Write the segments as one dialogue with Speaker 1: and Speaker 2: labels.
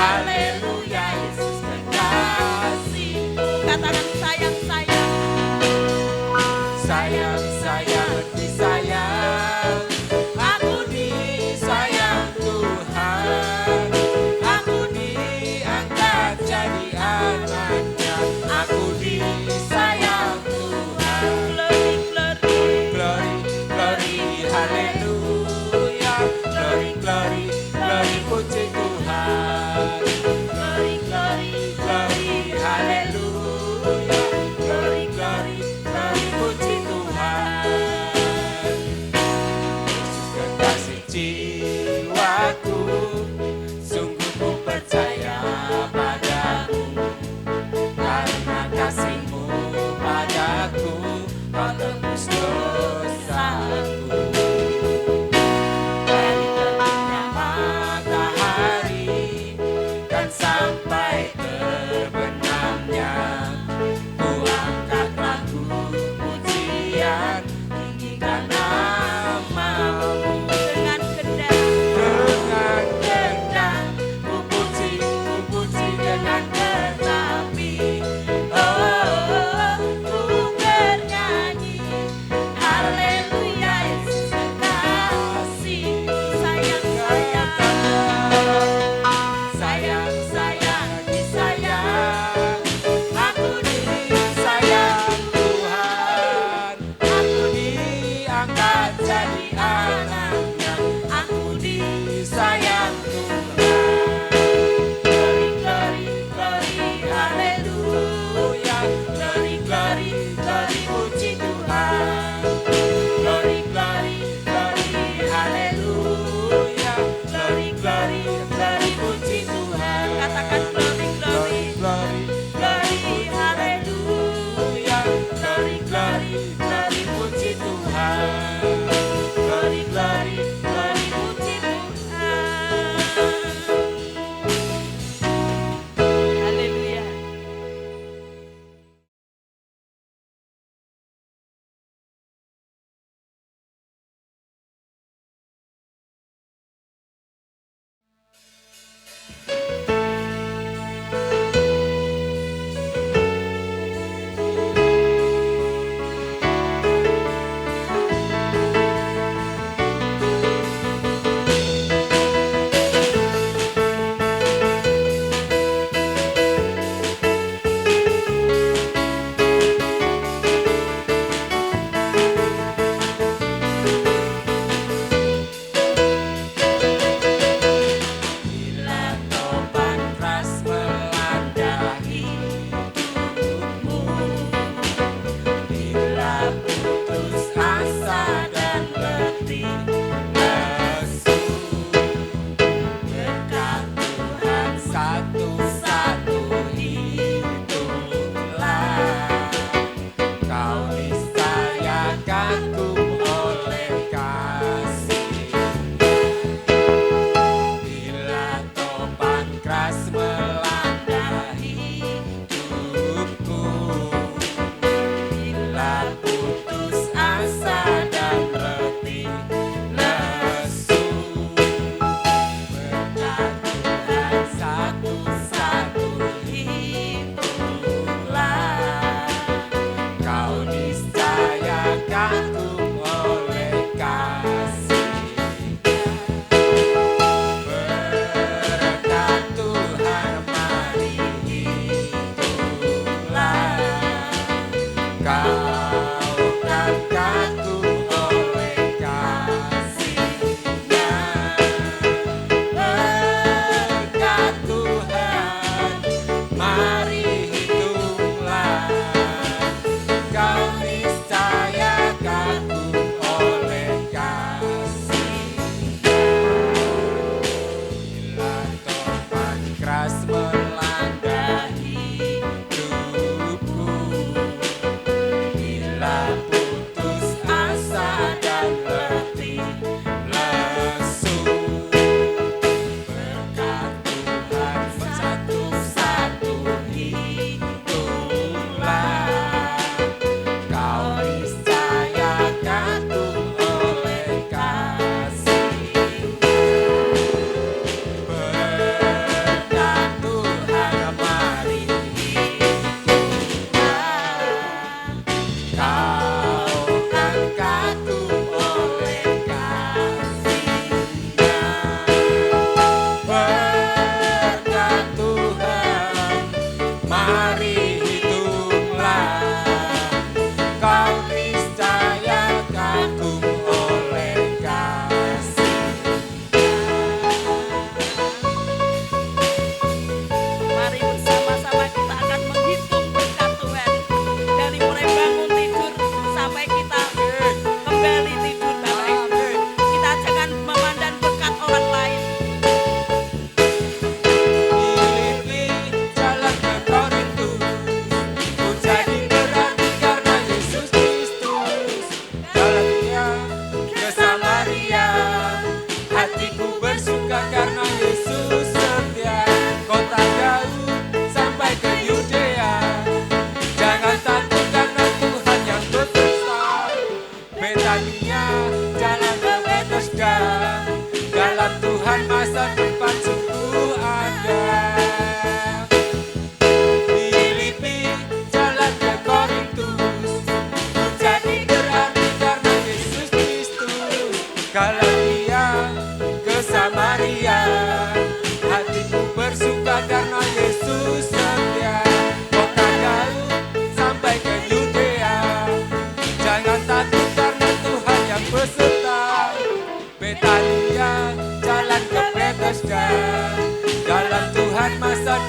Speaker 1: Haleluya, Yesus kekasih. Katakan sayang, sayang. Sayang, sayang, disayang. Aku disayang Tuhan. Aku diangkat jadi anaknya. Aku disayang Tuhan. Glory, glory, glory, glory, haleluya. Glory, glory, glory, puji Tuhan.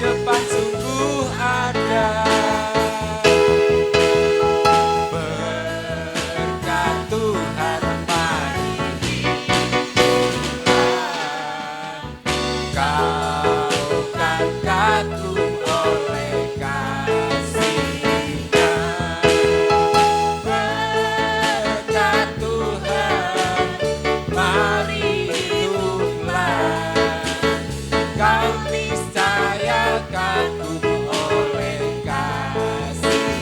Speaker 1: depan sungguh ada. Berkat Tuhan mari kau kan kagum oleh kasih-Nya. Berkat Tuhan mari hiduplah, kau niscaya kagum oleh kasih-Nya.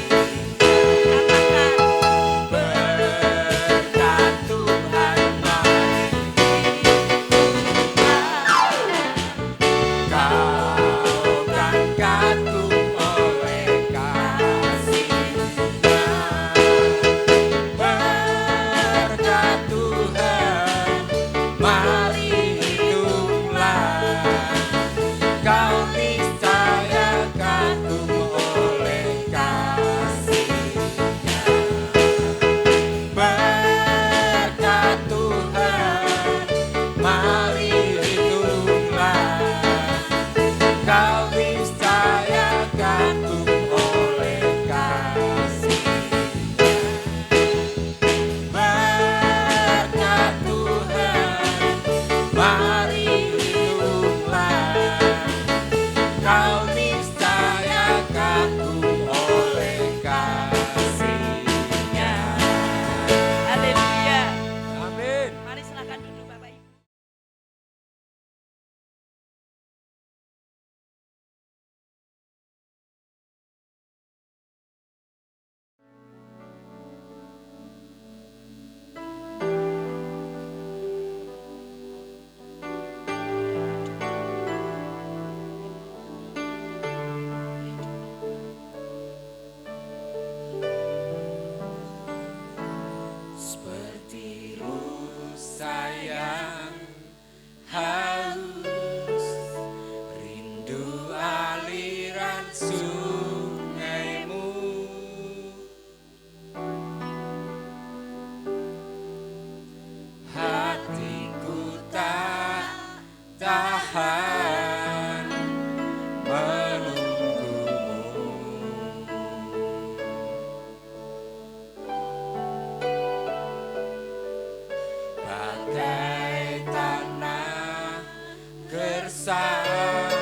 Speaker 1: Berkat Tuhan mari kau kan kagum oleh kasih-Nya. Berkat Tuhan mari hiduplah, kau niscaya kagum oleh kasih-Nya. Berkat Tuhan mari hiduplah, kau niscaya kagum oleh kasih-Nya. Berkat Tuhan mari hiduplah, kau niscaya kagum oleh kasih-Nya.
Speaker 2: Haleluya.
Speaker 1: Amin.
Speaker 2: Mari silakan duduk Bapak Ibu.
Speaker 1: Seperti rusa yang haus, rindu aliran sungaimu. Hatiku tak tahan menunggumu. Bagai tanah gersang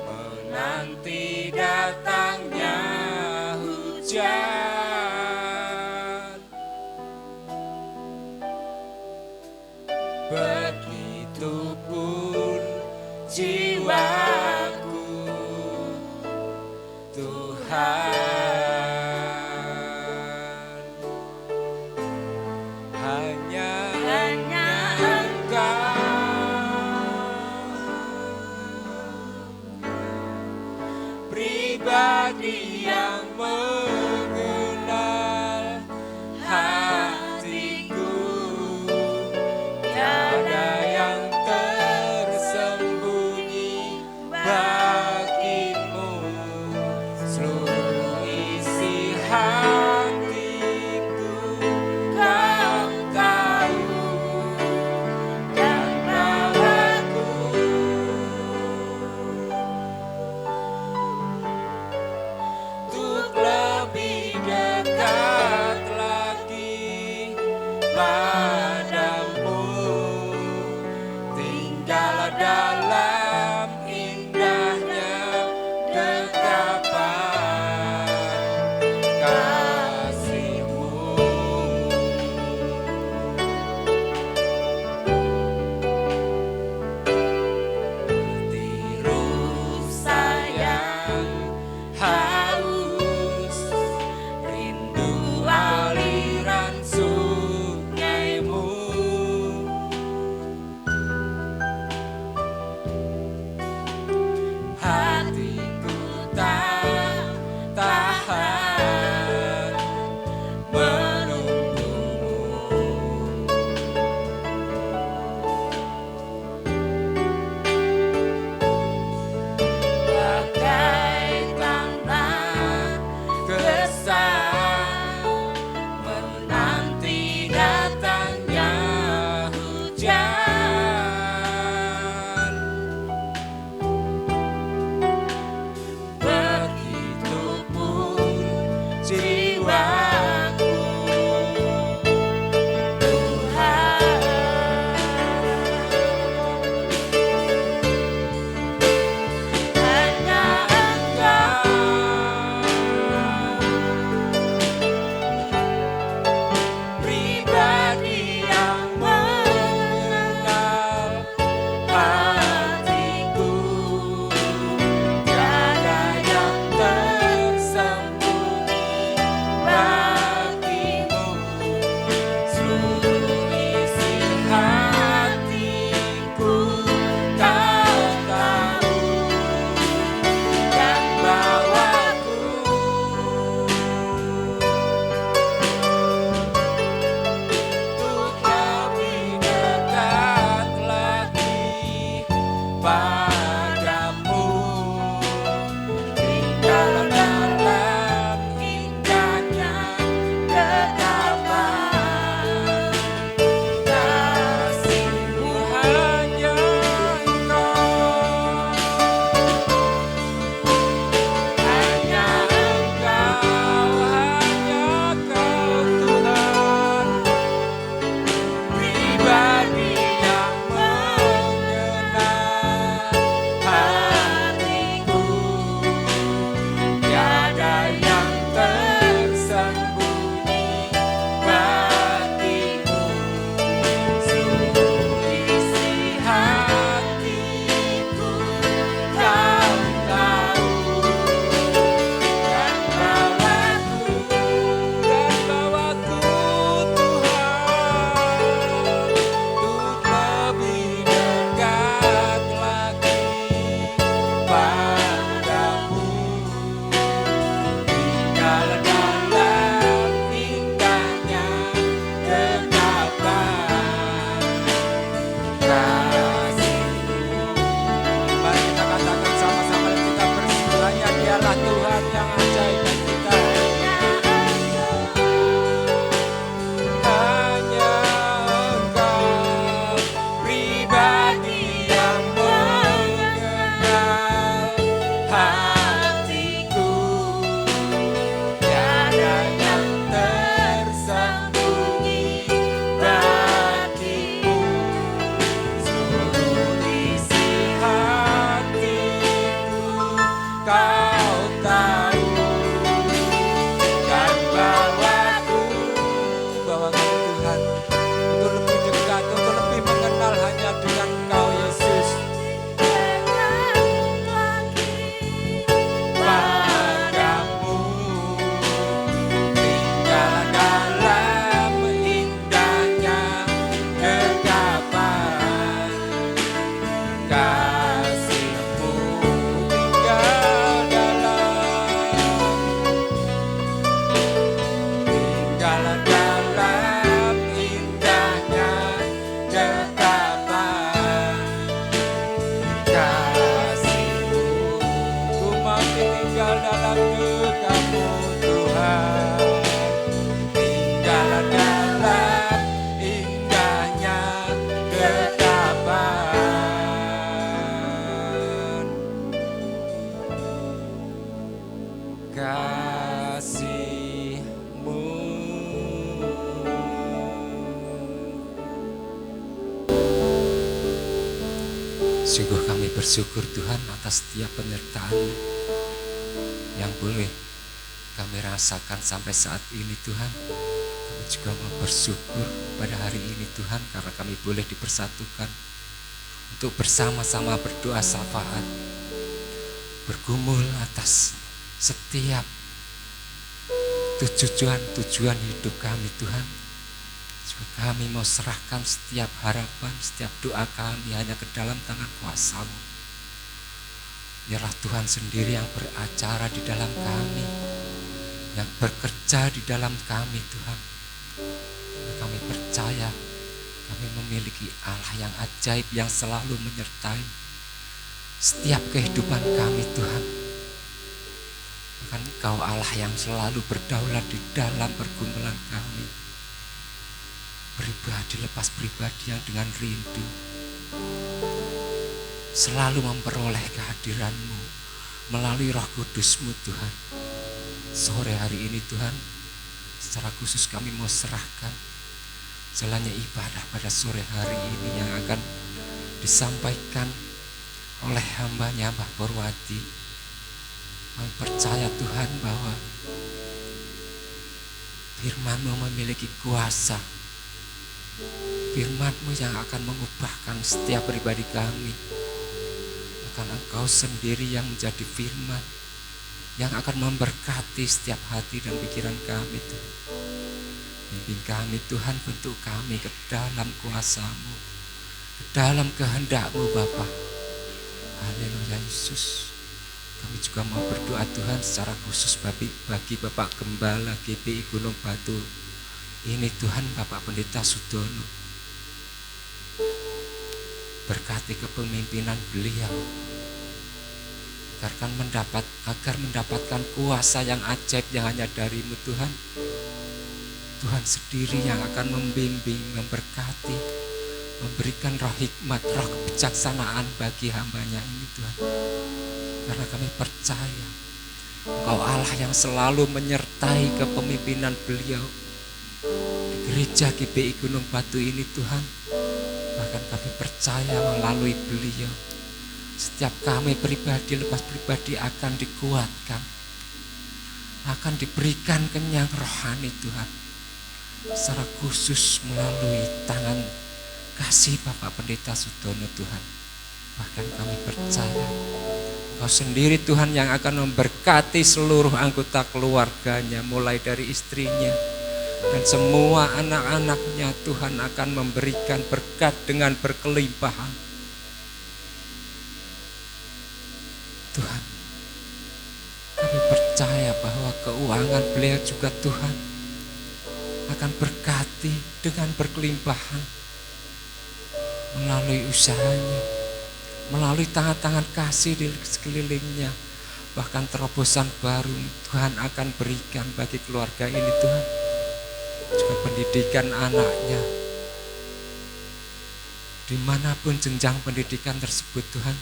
Speaker 1: menanti datangnya hujan, begitupun jiwaku, Tuhan. Hanya pribadi yang mengenal hatiku, tiada yang tersembunyi bagimu. Seluruh isi hatiku kau tahu, dan bawaku untuk lebih dekat lagi padamu. Tinggal dalam indahnya dekapan kasih-Mu. Seperti rusa yang haus, rindu aliran sungai jiwaku Tuhan. Hanya Engkau pribadi yang mengenal hatiku, tiada yang tersembunyi bagimu. Seluruh isi hatiku Kau tahu, dan bawaku untuk lebih dekat lagi padamu. Tinggal dalam indahnya ketapan, kasihmu hanya Engkau. Hanya Engkau, hanya Kau Tuhan, pribadi yang mengenal hatiku, tiada yang tersembunyi bagimu. Seluruh isi hatiku Kau tahu, dan bawaku Tuhan, untuk lebih dekat lagi padamu. Tinggal dalam indahnya ketapan, kasihmu. Mari kita katakan sama-sama dan kita bersyukur, hanya Dialah Tuhan yang ajaib dan kita. Hanya Engkau, pribadi yang mengenal hatiku, tiada yang tersembunyi bagimu. Seluruh isi hatiku Kau tahu, dan bawaku Tuhan untuk lebih dekat, untuk lebih mengenal hanya dengan Engkau Yesus. Padamu tinggal dalam indahnya kekapan, kasihmu tinggal dalam indahnya kekapan, kasihmu. Ku mau tinggal dalam duka-Mu Tuhan, tinggal dalam indahnya kekapan, kasihmu. Sungguh kami bersyukur Tuhan atas setiap penyertaan yang boleh kami rasakan sampai saat ini Tuhan. Kami juga mau bersyukur pada hari ini Tuhan, karena kami boleh dipersatukan untuk bersama-sama berdoa syafaat, bergumul atas setiap tujuan hidup kami Tuhan. Juga kami mau serahkan setiap harapan, setiap doa kami hanya ke dalam tangan kuasa-Mu. Biarlah Tuhan sendiri yang beracara di dalam kami, yang bekerja di dalam kami Tuhan. Kami percaya kami memiliki Allah yang ajaib, yang selalu menyertai setiap kehidupan kami Tuhan. Bahkan Engkau Allah yang selalu berdaulat di dalam pergumulan kami, pribadi lepas pribadi yang dengan rindu selalu memperoleh kehadiran-Mu melalui Roh Kudus-Mu Tuhan. Sore hari ini Tuhan, secara khusus kami mau serahkan jalannya ibadah pada sore hari ini yang akan disampaikan oleh hambanya Mbah Purwati. Kami percaya Tuhan bahwa firman-Mu memiliki kuasa, firman-Mu yang akan mengubahkan setiap pribadi kami. Bahkan Engkau sendiri yang menjadi firman yang akan memberkati setiap hati dan pikiran kami Tuhan. Pimpin kami Tuhan, bentuk kami ke dalam kuasa-Mu, ke dalam kehendak-Mu Bapa. Haleluya Yesus. Kami juga mau berdoa Tuhan secara khusus bagi Bapak Gembala GPI Gunung Batu ini Tuhan, Bapak Pendeta Sudono. Berkati kepemimpinan beliau agar mendapatkan kuasa yang ajaib yang hanya dari-Mu Tuhan. Tuhan sendiri yang akan membimbing, memberkati, memberikan roh hikmat, roh kebijaksanaan bagi hambanya ini Tuhan. Karena kami percaya Engkau Allah yang selalu menyertai kepemimpinan beliau di gereja GPI Gunung Batu ini Tuhan. Bahkan kami percaya melalui beliau setiap kami pribadi lepas pribadi akan dikuatkan, akan diberikan kenyang rohani Tuhan, secara khusus melalui tangan kasih Bapak Pendeta Sudono Tuhan. Bahkan kami percaya Engkau sendiri Tuhan yang akan memberkati seluruh anggota keluarganya, mulai dari istrinya dan semua anak-anaknya. Tuhan akan memberikan berkat dengan berkelimpahan. Tuhan, kami percaya bahwa keuangan beliau juga Tuhan akan berkati dengan berkelimpahan melalui usahanya, melalui tangan-tangan kasih di sekelilingnya. Bahkan terobosan baru Tuhan akan berikan bagi keluarga ini Tuhan. Juga pendidikan anaknya, dimanapun jenjang pendidikan tersebut Tuhan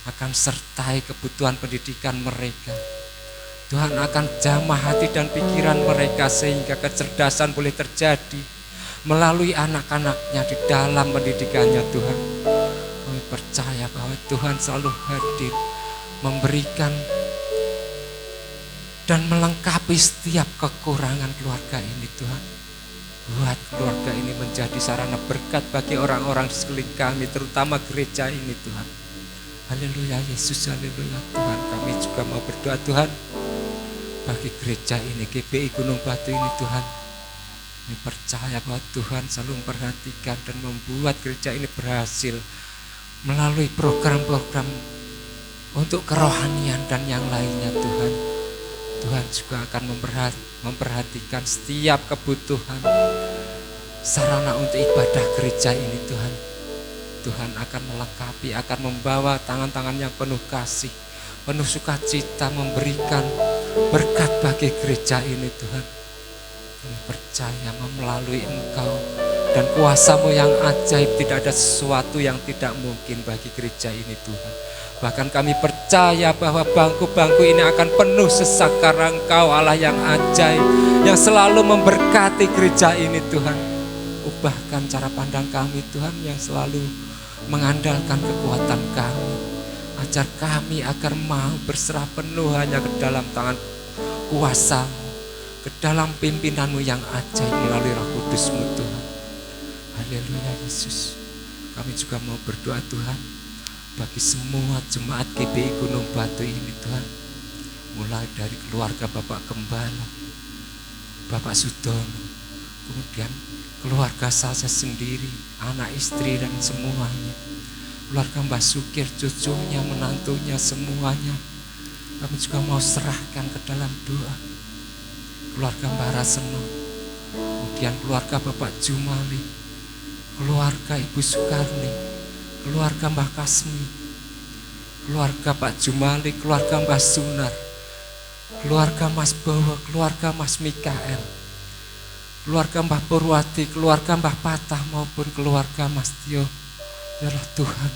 Speaker 1: akan sertai kebutuhan pendidikan mereka. Tuhan akan jamah hati dan pikiran mereka sehingga kecerdasan boleh terjadi melalui anak-anaknya di dalam pendidikannya Tuhan. Kami percaya bahwa Tuhan selalu hadir memberikan dan melengkapi setiap kekurangan keluarga ini Tuhan. Buat keluarga ini menjadi sarana berkat bagi orang-orang di sekeliling kami, terutama gereja ini Tuhan. Haleluya Yesus, haleluya Tuhan. Kami juga mau berdoa Tuhan bagi gereja ini, GPI Gunung Batu ini Tuhan. Kami percaya bahwa Tuhan selalu memperhatikan dan membuat gereja ini berhasil melalui program-program untuk kerohanian dan yang lainnya Tuhan. Tuhan juga akan memperhatikan setiap kebutuhan sarana untuk ibadah gereja ini Tuhan. Tuhan akan melengkapi, akan membawa tangan-tangan yang penuh kasih, penuh sukacita, memberikan berkat bagi gereja ini Tuhan. Kami percaya melalui Engkau dan kuasa-Mu yang ajaib, tidak ada sesuatu yang tidak mungkin bagi gereja ini Tuhan. Bahkan kami percaya bahwa bangku-bangku ini akan penuh sesak karena Engkau Allah yang ajaib, yang selalu memberkati gereja ini Tuhan. Ubahkan cara pandang kami Tuhan yang selalu mengandalkan kekuatan kami. Ajar kami agar mau berserah penuh hanya ke dalam tangan kuasa-Mu, ke dalam pimpinan-Mu yang ajaib melalui Roh Kudus-Mu Tuhan. Haleluya Yesus. Kami juga mau berdoa Tuhan bagi semua jemaat GPI Gunung Batu ini Tuhan. Mulai dari keluarga Bapak Gembala, Bapak Sudono, kemudian keluarga saya sendiri, anak istri dan semuanya, keluarga Mbah Sukir, cucunya, menantunya, semuanya kami juga mau serahkan ke dalam doa. Keluarga Mbah Raseno, kemudian keluarga Bapak Jumali, keluarga Ibu Sukarni, keluarga Mbah Kasmi, keluarga Pak Jumali, keluarga Mbah Sunar, keluarga Mas Bowo, keluarga Mas Mikael, keluarga Mbah Purwati, keluarga Mbah Patah maupun keluarga Mas Tio. Biarlah Tuhan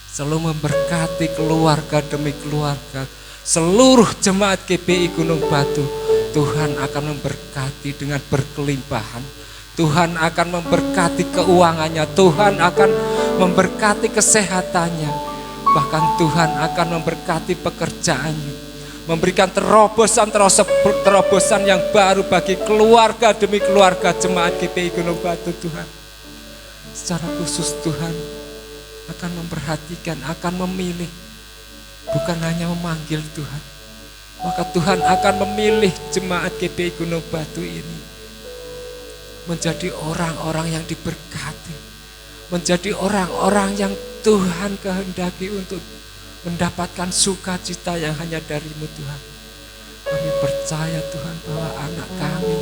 Speaker 1: selalu memberkati keluarga demi keluarga, seluruh jemaat GPI Gunung Batu, Tuhan akan memberkati dengan berkelimpahan. Tuhan akan memberkati keuangannya. Tuhan akan memberkati kesehatannya. Bahkan Tuhan akan memberkati pekerjaannya. Memberikan terobosan yang baru bagi keluarga demi keluarga jemaat GPI Gunung Batu Tuhan. Secara khusus Tuhan akan memperhatikan, akan memilih, bukan hanya memanggil Tuhan. Maka Tuhan akan memilih jemaat GPI Gunung Batu ini menjadi orang-orang yang diberkati, menjadi orang-orang yang Tuhan kehendaki untuk mendapatkan sukacita yang hanya dari-Mu Tuhan. Kami percaya Tuhan bahwa anak kami,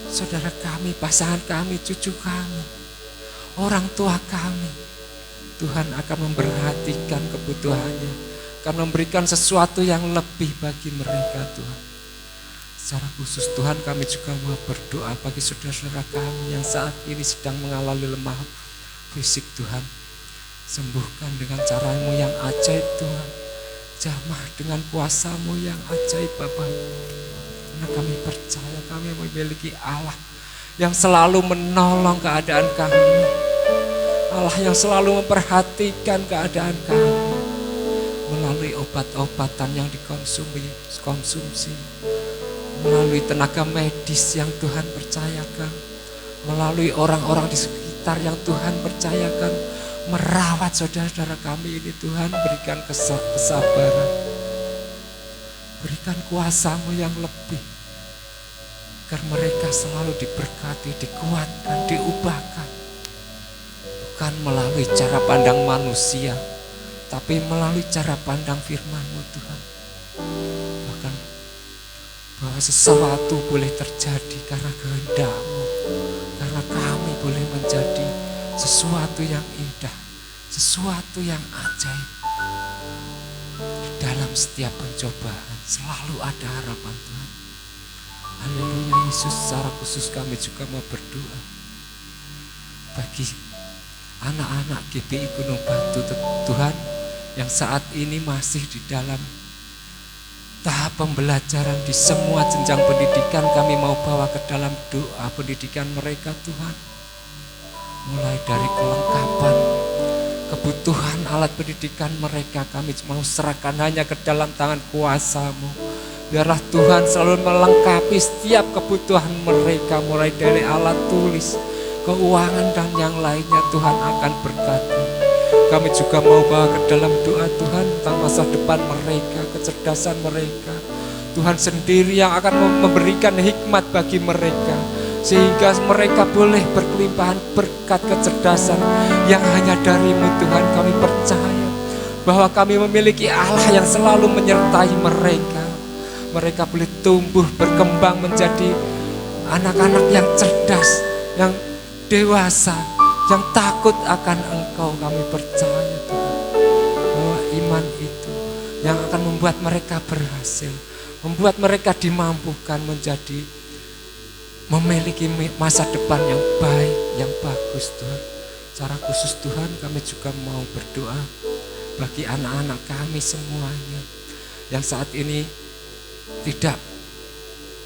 Speaker 1: saudara kami, pasangan kami, cucu kami, orang tua kami, Tuhan akan memperhatikan kebutuhannya, akan memberikan sesuatu yang lebih bagi mereka Tuhan. Secara khusus Tuhan kami juga mau berdoa bagi saudara-saudara kami yang saat ini sedang mengalami lemah fisik Tuhan. Sembuhkan dengan cara-Mu yang ajaib Tuhan. Jamah dengan kuasa-Mu yang ajaib Bapa. Karena kami percaya kami memiliki Allah yang selalu menolong keadaan kami. Allah yang selalu memperhatikan keadaan kami. Melalui obat-obatan yang dikonsumsi. Melalui tenaga medis yang Tuhan percayakan. Melalui orang-orang di sekitar yang Tuhan percayakan. Merawat saudara-saudara kami ini Tuhan, berikan kesabaran, berikan kuasa-Mu yang lebih, agar mereka selalu diberkati, dikuatkan, diubahkan, bukan melalui cara pandang manusia, tapi melalui cara pandang firman-Mu Tuhan. Bahkan bahwa sesuatu boleh terjadi karena kehendak-Mu, karena kami boleh menjadi sesuatu yang indah, sesuatu yang ajaib. Di dalam setiap pencobaan selalu ada harapan Tuhan. Haleluya Yesus. Secara khusus kami juga mau berdoa bagi anak-anak GPI Gunung Batu Tuhan yang saat ini masih di dalam tahap pembelajaran di semua jenjang pendidikan. Kami mau bawa ke dalam doa pendidikan mereka Tuhan. Mulai dari kelengkapan, kebutuhan alat pendidikan mereka, kami mau serahkan hanya ke dalam tangan kuasa-Mu. Biarlah Tuhan selalu melengkapi setiap kebutuhan mereka, mulai dari alat tulis, keuangan dan yang lainnya. Tuhan akan berkati. Kami juga mau bawa ke dalam doa Tuhan tentang masa depan mereka, kecerdasan mereka. Tuhan sendiri yang akan memberikan hikmat bagi mereka, sehingga mereka boleh berkelimpahan berkat kecerdasan yang hanya dari-Mu Tuhan. Kami percaya bahwa kami memiliki Allah yang selalu menyertai mereka. Mereka boleh tumbuh berkembang menjadi anak-anak yang cerdas, yang dewasa, yang takut akan Engkau. Kami percaya Tuhan bahwa iman itu yang akan membuat mereka berhasil, membuat mereka dimampukan menjadi memiliki masa depan yang baik, yang bagus Tuhan. Secara khusus Tuhan kami juga mau berdoa bagi anak-anak kami semuanya yang saat ini tidak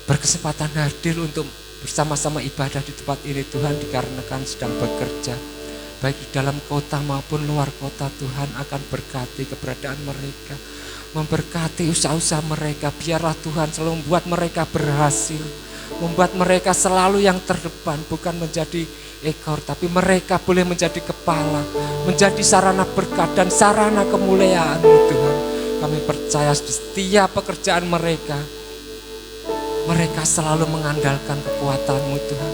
Speaker 1: berkesempatan hadir untuk bersama-sama ibadah di tempat ini Tuhan, dikarenakan sedang bekerja baik di dalam kota maupun luar kota. Tuhan akan berkati keberadaan mereka, memberkati usaha-usaha mereka. Biarlah Tuhan selalu membuat mereka berhasil, membuat mereka selalu yang terdepan, bukan menjadi ekor, tapi mereka boleh menjadi kepala, menjadi sarana berkat dan sarana kemuliaan-Mu Tuhan. Kami percaya di setiap pekerjaan mereka, mereka selalu mengandalkan kekuatan-Mu Tuhan.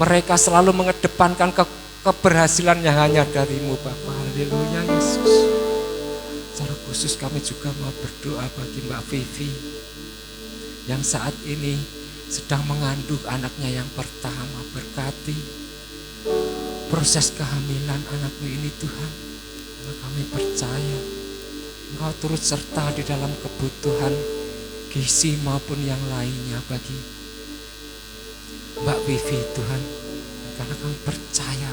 Speaker 1: Mereka selalu mengedepankan keberhasilan yang hanya dari-Mu Bapa. Haleluya Yesus. Secara khusus kami juga mau berdoa bagi Mbak Vivi yang saat ini sedang mengandung anaknya yang pertama. Berkati proses kehamilan anakmu ini Tuhan. Karena kami percaya Engkau turut serta di dalam kebutuhan gizi maupun yang lainnya bagi Mbak Vivi Tuhan. Karena kami percaya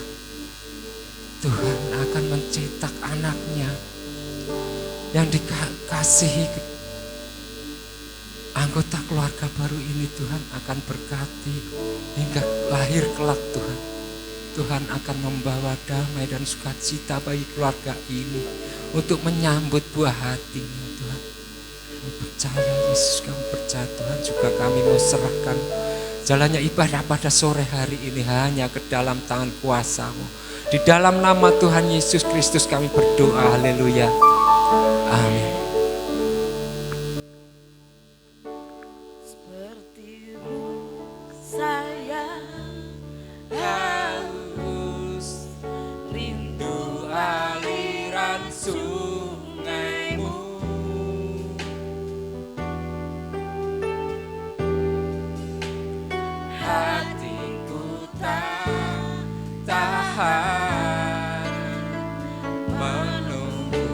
Speaker 1: Tuhan akan mencetak anaknya yang dikasihi anggota keluarga baru ini Tuhan akan berkati hingga lahir kelak Tuhan. Tuhan akan membawa damai dan sukacita bagi keluarga ini untuk menyambut buah hatinya Tuhan. Kami percaya Yesus, kami percaya Tuhan, juga kami mau serahkan jalannya ibadah pada sore hari ini hanya ke dalam tangan kuasa-Mu. Di dalam nama Tuhan Yesus Kristus kami berdoa, haleluya, amin.
Speaker 2: Seperti ruh saya
Speaker 1: Haus rindu aliran sungai-Mu, hatiku tak tahan menunggu-Mu.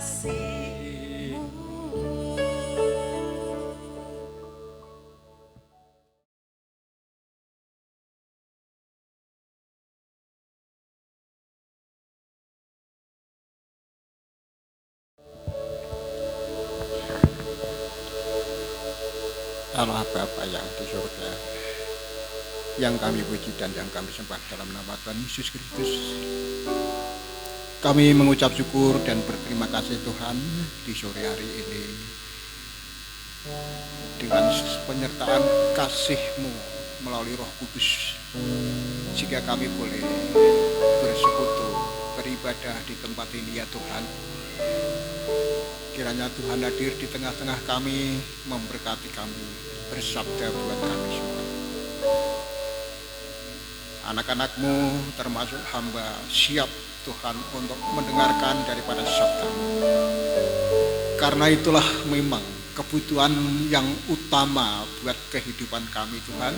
Speaker 2: kasih-Mu.
Speaker 3: Allah Bapa yang di surga, yang kami puji dan yang kami sembah dalam nama Tuhan Yesus Kristus. Kami mengucap syukur dan berterima kasih Tuhan di sore hari ini dengan penyertaan kasih-Mu melalui Roh Kudus, sehingga kami boleh bersekutu, beribadah di tempat ini ya Tuhan. Kiranya Tuhan hadir di tengah-tengah kami, memberkati kami, bersabda buat kami semua. Anak-anak-Mu termasuk hamba siap Tuhan untuk mendengarkan daripada sabda-Mu. Karena itulah memang kebutuhan yang utama buat kehidupan kami Tuhan,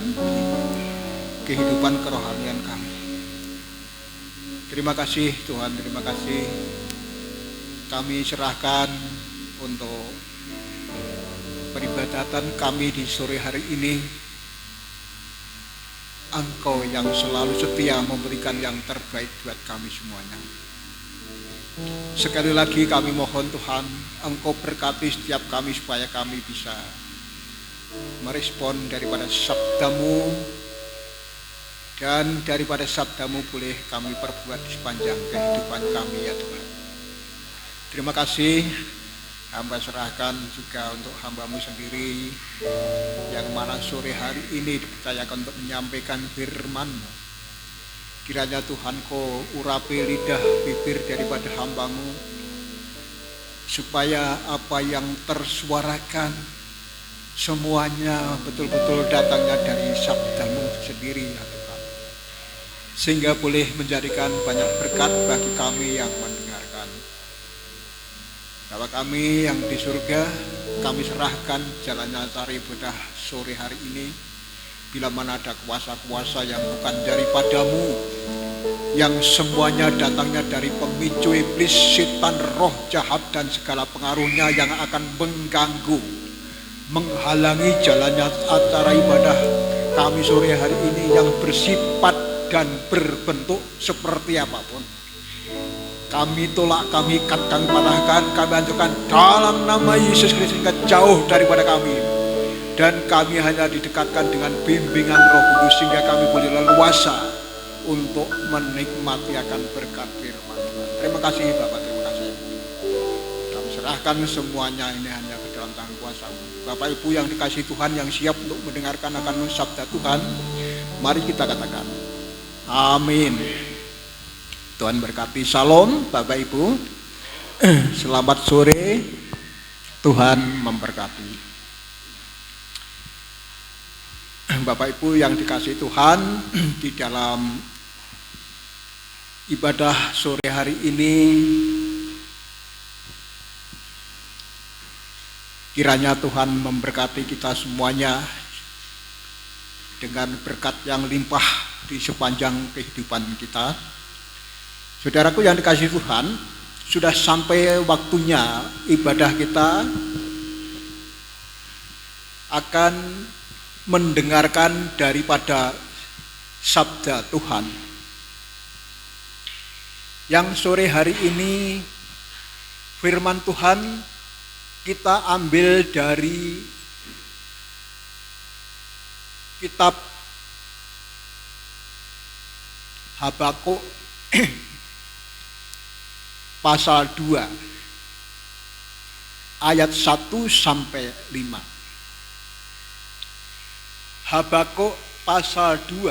Speaker 3: kehidupan kerohanian kami. Terima kasih Tuhan, terima kasih. Kami serahkan untuk peribadatan kami di sore hari ini. Engkau yang selalu setia memberikan yang terbaik buat kami semuanya. Sekali lagi kami mohon Tuhan, Engkau berkati setiap kami supaya kami bisa merespon daripada sabda-Mu, dan daripada sabda-Mu boleh kami perbuat di sepanjang kehidupan kami ya Tuhan. Terima kasih. Hamba serahkan juga untuk hamba-Mu sendiri, yang mana sore hari ini dipercayakan untuk menyampaikan firman-Mu. Kiranya Tuhan Kau urapi lidah bibir daripada hamba-Mu, supaya apa yang tersuarakan semuanya betul-betul datangnya dari sabda-Mu sendiri ya Tuhan, sehingga boleh menjadikan banyak berkat bagi kami yang mendengarkan. Bapa kami yang di surga, kami serahkan jalannya cari ibadah sore hari ini. Bila mana ada kuasa-kuasa yang bukan daripada-Mu, yang semuanya datangnya dari pemicu iblis, setan, roh jahat dan segala pengaruhnya yang akan mengganggu, menghalangi jalannya acara ibadah kami sore hari ini, yang bersifat dan berbentuk seperti apapun, kami tolak, kami ikat, kami patahkan, kami hancurkan dalam nama Yesus Kristus, hingga jauh daripada kami. Dan kami hanya didekatkan dengan bimbingan Roh Kudus, sehingga kami boleh leluasa untuk menikmati akan berkat firman Tuhan. Terima kasih Bapak, terima kasih. Kami serahkan semuanya ini hanya ke dalam tangan kuasa-Mu. Bapak Ibu yang dikasihi Tuhan, yang siap untuk mendengarkan akan sabda Tuhan, mari kita katakan amin. Tuhan berkati. Shalom Bapak Ibu, selamat sore, Tuhan memberkati. Bapak Ibu yang dikasihi Tuhan, di dalam ibadah sore hari ini, kiranya Tuhan memberkati kita semuanya dengan berkat yang limpah di sepanjang kehidupan kita. Saudaraku yang dikasihi Tuhan, sudah sampai waktunya ibadah kita akan mendengarkan daripada sabda Tuhan. Yang sore hari ini firman Tuhan kita ambil dari kitab Habakuk pasal 2 ayat 1 sampai 5. Habakuk pasal 2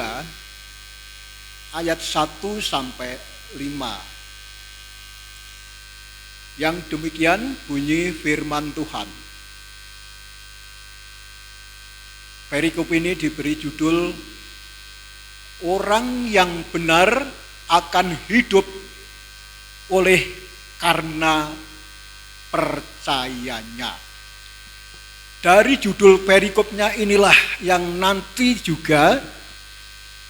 Speaker 3: ayat 1 sampai 5. Yang demikian bunyi firman Tuhan. Perikop ini diberi judul Orang yang benar akan hidup oleh karena percayanya. Dari judul perikopnya inilah yang nanti juga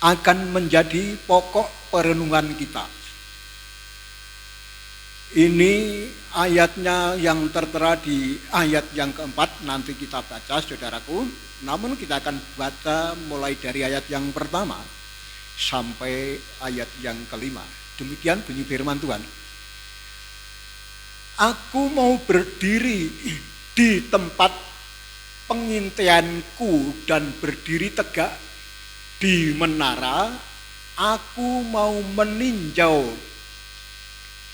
Speaker 3: akan menjadi pokok perenungan kita. Ini ayatnya yang tertera di ayat yang keempat, nanti kita baca saudaraku. Namun kita akan baca mulai dari ayat yang pertama sampai ayat yang kelima. Demikian bunyi firman Tuhan. Aku mau berdiri di tempat pengintaianku dan berdiri tegak di menara. Aku mau meninjau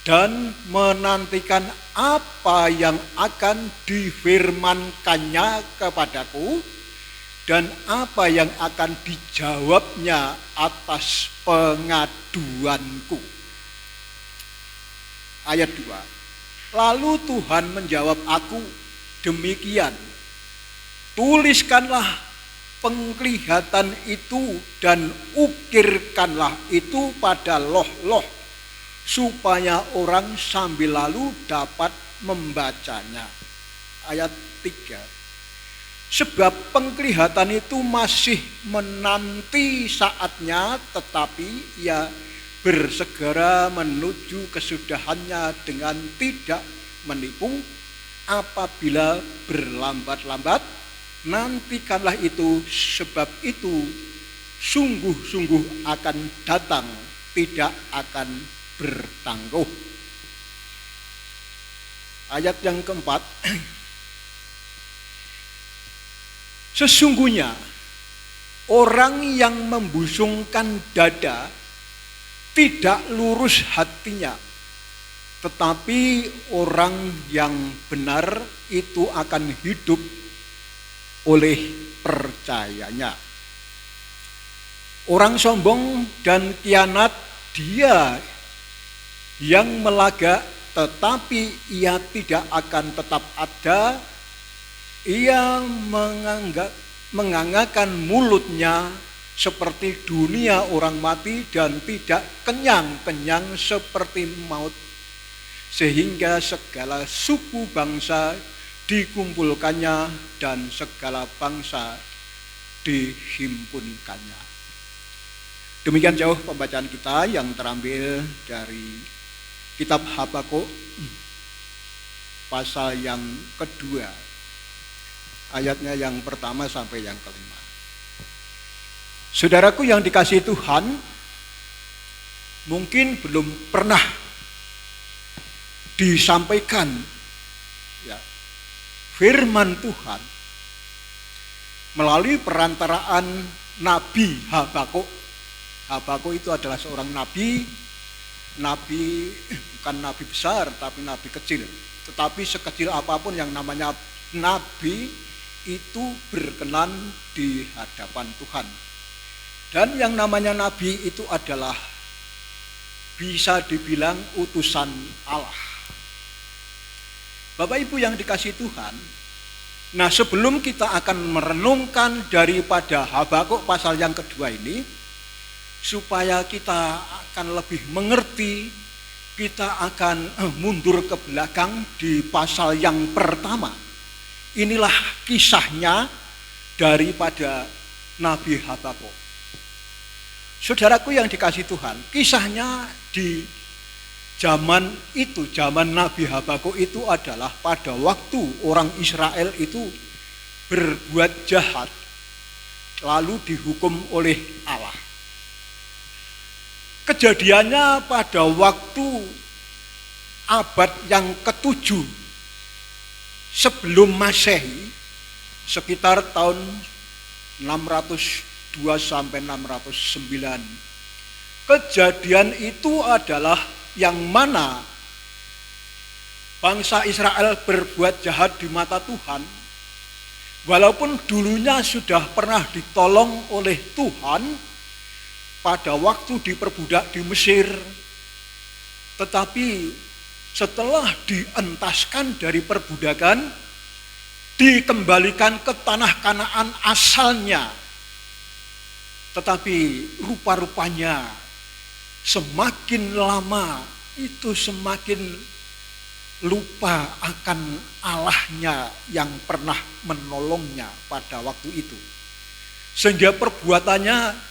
Speaker 3: dan menantikan apa yang akan difirmankannya kepadaku dan apa yang akan dijawabnya atas pengaduanku. Ayat 2. Lalu Tuhan menjawab aku, demikian, tuliskanlah penglihatan itu dan ukirkanlah itu pada loh-loh, supaya orang sambil lalu dapat membacanya. Ayat 3. Sebab penglihatan itu masih menanti saatnya, tetapi ia bersegera menuju kesudahannya dengan tidak menipu. Apabila berlambat-lambat, nantikanlah itu, sebab itu sungguh-sungguh akan datang, tidak akan bertangguh. Ayat yang keempat. Sesungguhnya orang yang membusungkan dada tidak lurus hatinya, tetapi orang yang benar itu akan hidup oleh percayanya. Orang sombong dan kianat dia yang melagak, tetapi ia tidak akan tetap ada. Ia menganggarkan mulutnya seperti dunia orang mati dan tidak kenyang-kenyang seperti maut, sehingga segala suku bangsa dikumpulkannya dan segala bangsa dihimpunkannya. Demikian jauh pembacaan kita yang terambil dari kitab Habakuk pasal yang kedua, ayatnya yang pertama sampai yang kelima. Saudaraku yang dikasihi Tuhan, mungkin belum pernah disampaikan ya, firman Tuhan melalui perantaraan Nabi Habakuk. Habakuk itu adalah seorang nabi bukan nabi besar, tapi nabi kecil. Tetapi sekecil apapun yang namanya nabi itu berkenan di hadapan Tuhan. Dan yang namanya nabi itu adalah bisa dibilang utusan Allah. Bapak Ibu yang dikasihi Tuhan, nah sebelum kita akan merenungkan daripada Habakuk pasal yang kedua ini, supaya kita akan lebih mengerti, kita akan mundur ke belakang di pasal yang pertama. Inilah kisahnya daripada Nabi Habakuk. Saudaraku yang dikasihi Tuhan, kisahnya di zaman itu, zaman Nabi Habakuk itu adalah pada waktu orang Israel itu berbuat jahat, lalu dihukum oleh Allah. Kejadiannya pada waktu abad yang ke-7 sebelum Masehi, sekitar tahun 602 sampai 609. Kejadian itu adalah yang mana bangsa Israel berbuat jahat di mata Tuhan, walaupun dulunya sudah pernah ditolong oleh Tuhan pada waktu diperbudak di Mesir, tetapi setelah dientaskan dari perbudakan, dikembalikan ke tanah Kanaan asalnya. Tetapi rupa-rupanya semakin lama itu semakin lupa akan Allahnya yang pernah menolongnya pada waktu itu. Sehingga perbuatannya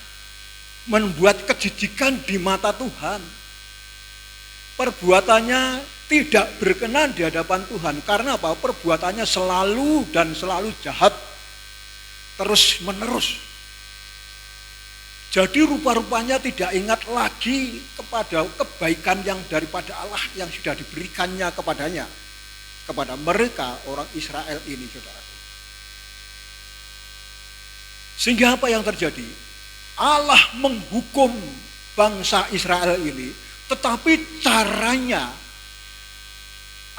Speaker 3: membuat kejijikan di mata Tuhan. Perbuatannya tidak berkenan di hadapan Tuhan. Karena apa? Perbuatannya selalu dan selalu jahat, terus menerus. Jadi rupa-rupanya tidak ingat lagi kepada kebaikan yang daripada Allah yang sudah diberikannya kepadanya, kepada mereka orang Israel ini, saudaraku. Sehingga apa yang terjadi? Allah menghukum bangsa Israel ini, tetapi caranya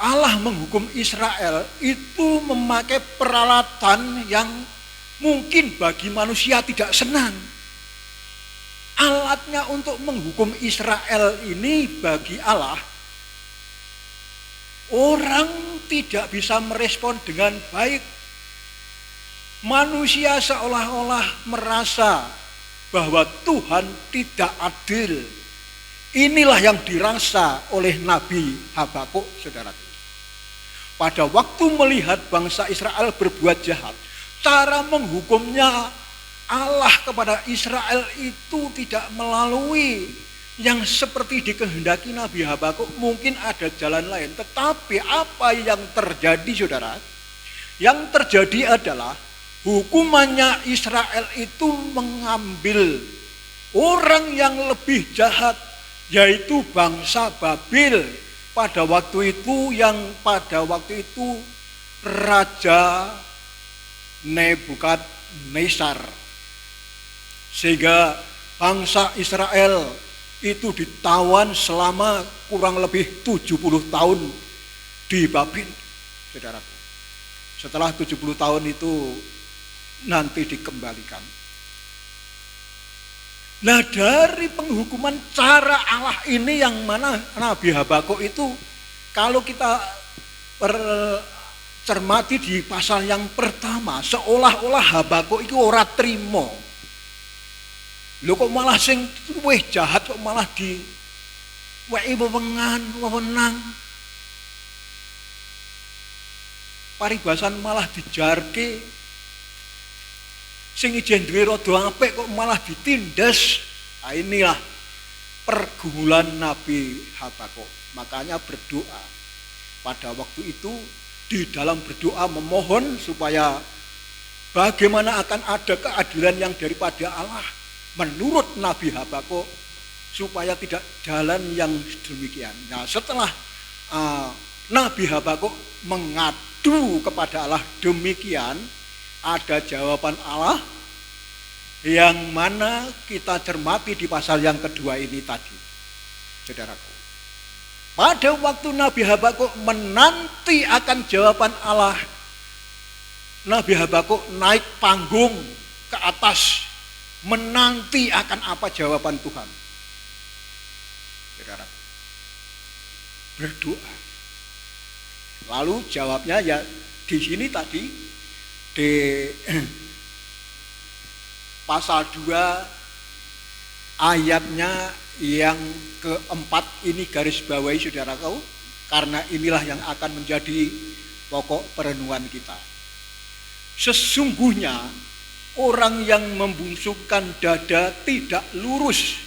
Speaker 3: Allah menghukum Israel itu memakai peralatan yang mungkin bagi manusia tidak senang. Alatnya untuk menghukum Israel ini bagi Allah, orang tidak bisa merespon dengan baik. Manusia seolah-olah merasa bahwa Tuhan tidak adil. Inilah yang dirasa oleh Nabi Habakuk, saudaraku. Pada waktu melihat bangsa Israel berbuat jahat, cara menghukumnya Allah kepada Israel itu tidak melalui yang seperti dikehendaki Nabi Habakuk. Mungkin ada jalan lain, tetapi apa yang terjadi, saudara? Yang terjadi adalah hukumannya Israel itu mengambil orang yang lebih jahat, yaitu bangsa Babil. Pada waktu itu Raja Nebukadnezar. Sehingga bangsa Israel itu ditawan selama kurang lebih 70 tahun di Babil, saudaraku. Setelah 70 tahun itu nanti dikembalikan. Nah, dari penghukuman cara Allah ini yang mana Nabi Habakuk itu, kalau kita cermati di pasal yang pertama, seolah-olah Habakuk itu ora trimo. Lho kok malah sing luwih jahat kok malah diwehi wewenang. Paribasan malah dijarke. Sing ijen duwe rada apik kok malah ditindas. Nah, inilah pergumulan Nabi Habakuk. Makanya berdoa. Pada waktu itu di dalam berdoa memohon supaya bagaimana akan ada keadilan yang daripada Allah menurut Nabi Habakuk, supaya tidak jalan yang demikian. Nah, setelah Nabi Habakuk mengadu kepada Allah demikian, ada jawaban Allah yang mana kita cermati di pasal yang kedua ini tadi, saudaraku. Pada waktu Nabi Habakuk menanti akan jawaban Allah, Nabi Habakuk naik panggung ke atas, menanti akan apa jawaban Tuhan. Saudaraku, berdoa. Lalu jawabnya ya di sini tadi di pasal 2 ayatnya yang keempat ini garis bawahi, saudaraku, karena inilah yang akan menjadi pokok perenungan kita. Sesungguhnya orang yang membungsukkan dada tidak lurus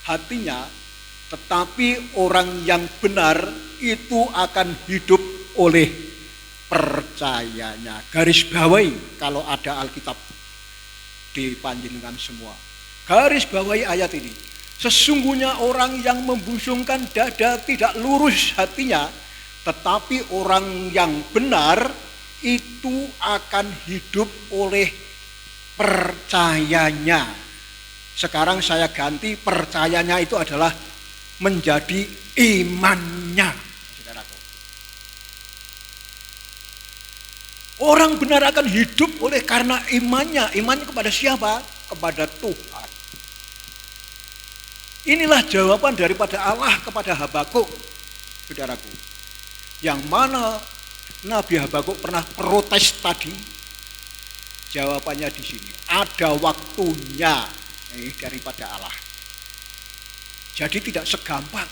Speaker 3: hatinya, tetapi orang yang benar itu akan hidup oleh percayanya. Garis bawahi kalau ada Alkitab di panjenengan semua. Garis bawahi ayat ini. Sesungguhnya orang yang membungsukkan dada tidak lurus hatinya, tetapi orang yang benar itu akan hidup oleh percayanya. Sekarang saya ganti, percayanya itu adalah menjadi imannya, saudaraku. Orang benar akan hidup oleh karena imannya. Imannya kepada siapa? Kepada Tuhan. Inilah jawaban daripada Allah kepada Habakuk, saudaraku. Yang mana Nabi Habakuk pernah protes tadi. Jawabannya di sini. Ada waktunya daripada Allah. Jadi tidak segampang.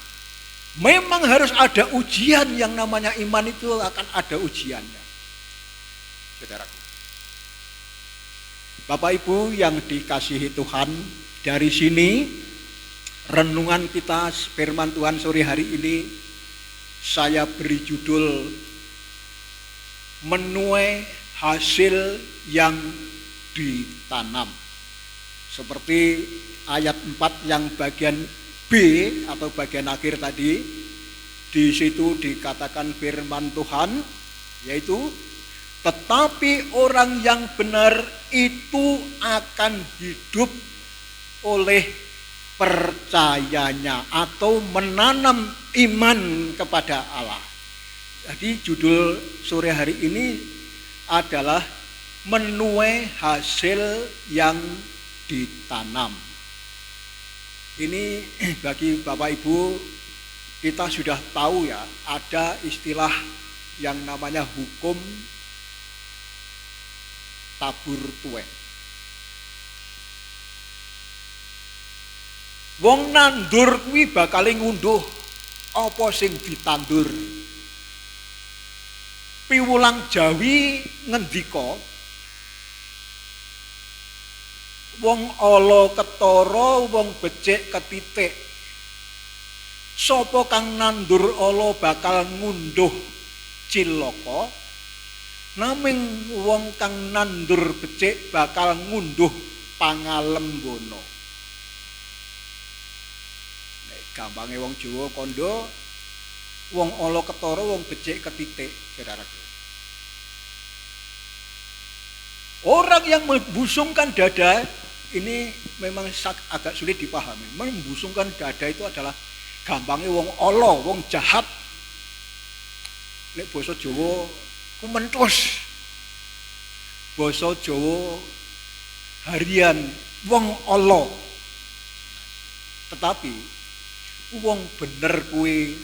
Speaker 3: Memang harus ada ujian, yang namanya iman itu akan ada ujiannya, saudaraku. Bapak Ibu yang dikasihi Tuhan, dari sini renungan kita firman Tuhan sore hari ini saya beri judul menuai hasil yang ditanam. Seperti ayat 4 yang bagian B atau bagian akhir tadi, di situ dikatakan firman Tuhan, yaitu tetapi orang yang benar itu akan hidup oleh percayanya atau menanam iman kepada Allah. Jadi judul sore hari ini adalah menuai hasil yang ditanam. Ini bagi Bapak Ibu, kita sudah tahu ya, ada istilah yang namanya hukum tabur tuwek. Wong nandur kuwi bakal ngunduh apa sing ditandur. Piwulang Jawi ngendika, wong ala ketara, wong becik ketitik. Sapa kang nandur ala bakal ngunduh cilaka, naming wong kang nandur becik bakal ngunduh pangalembono. Nek gampange wong Jawa kondo, wong ala ketara, wong becik ketitik, saudaraku. Orang yang membusungkan dada ini memang agak sulit dipahami. Membusungkan dada itu adalah gampangnya wong ala, wong jahat. Nek basa Jawa kumentus. Basa Jawa harian wong ala. Tetapi wong bener kuwi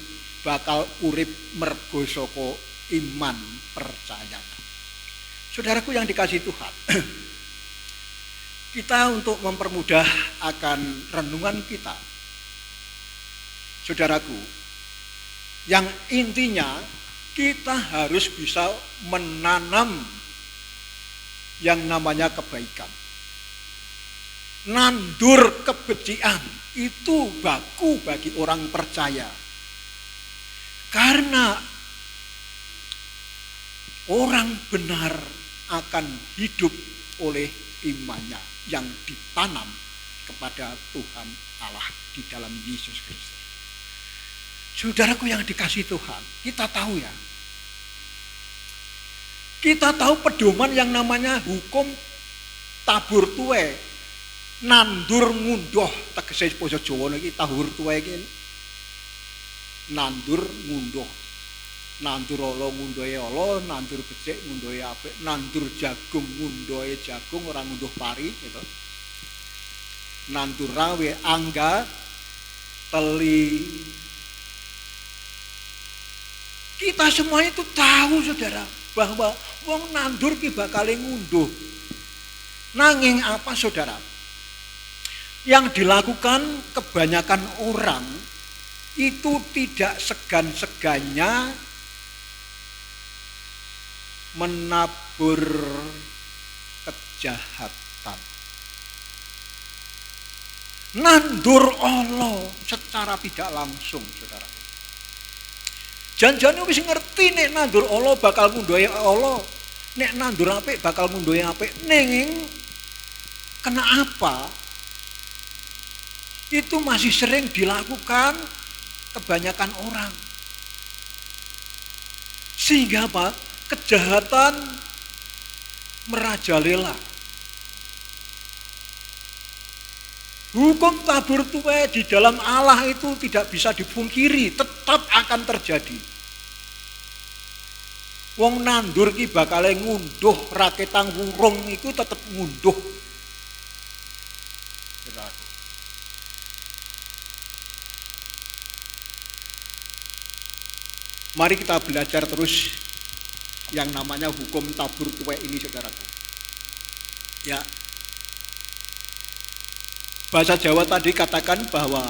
Speaker 3: bakal urip mergo saka iman percaya. Saudaraku yang dikasihi Tuhan, kita untuk mempermudah akan renungan kita, saudaraku, yang intinya kita harus bisa menanam yang namanya kebaikan. Nandur kebencian itu baku bagi orang percaya. Karena orang benar akan hidup oleh imannya yang ditanam kepada Tuhan Allah di dalam Yesus Kristus. Saudaraku yang dikasihi Tuhan, kita tahu ya. Kita tahu pedoman yang namanya hukum tabur tuwe. Nandur ngunduh, tegese basa Jawa niki tabur tuwe iki. Nandur ngunduh. Nandur ala ngunduhe ala, nandur becik ngunduhe apik, nandur jagung ngunduhe jagung, ora ngunduh pari gitu. Nandur rawe angga teli. Kita semua itu tahu saudara bahwa wong nandur ki bakal ngunduh. Nanging apa saudara? Yang dilakukan kebanyakan orang itu tidak segan-segannya menabur kejahatan. Nandur Allah secara tidak langsung, saudara. Janjane wis ngerti nek nandur Allah bakal ngunduhi Allah, nek nandur apik bakal ngunduhi apik. Ning kenapa itu masih sering dilakukan kebanyakan orang? Sehingga apa? Kejahatan merajalela. Hukum tabur tuwe di dalam Allah itu tidak bisa dipungkiri, tetap akan terjadi. Wong nandur ki bakal ngunduh, raketang wurung itu tetap ngunduh. Mari kita belajar terus yang namanya hukum tabur tuwe ini, saudaraku. Ya. Bahasa Jawa tadi katakan bahwa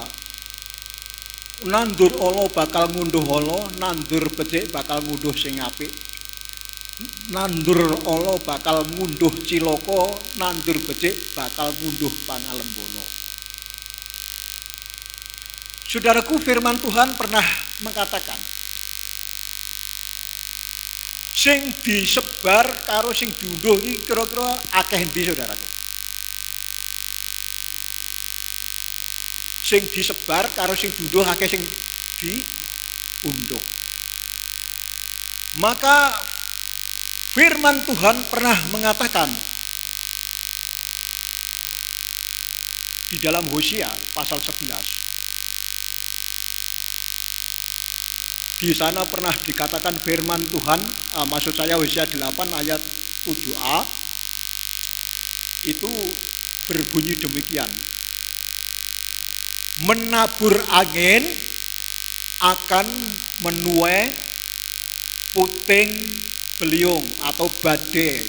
Speaker 3: nandur ala bakal ngunduh ala, nandur becik bakal ngunduh sing apik. Nandur ala bakal ngunduh cilaka, nandur becik bakal ngunduh pangalembono. Saudaraku, firman Tuhan pernah mengatakan Sing disebar karo sing diunduh iki kira-kira akeh endi saudaraku? Sing disebar karo sing diunduh akeh sing diunduh. Maka firman Tuhan pernah mengatakan di dalam Hosea pasal 11. Di sana pernah dikatakan firman Tuhan, maksud saya Hosea 8 ayat 7a, itu berbunyi demikian. Menabur angin akan menuai puting beliung atau badai.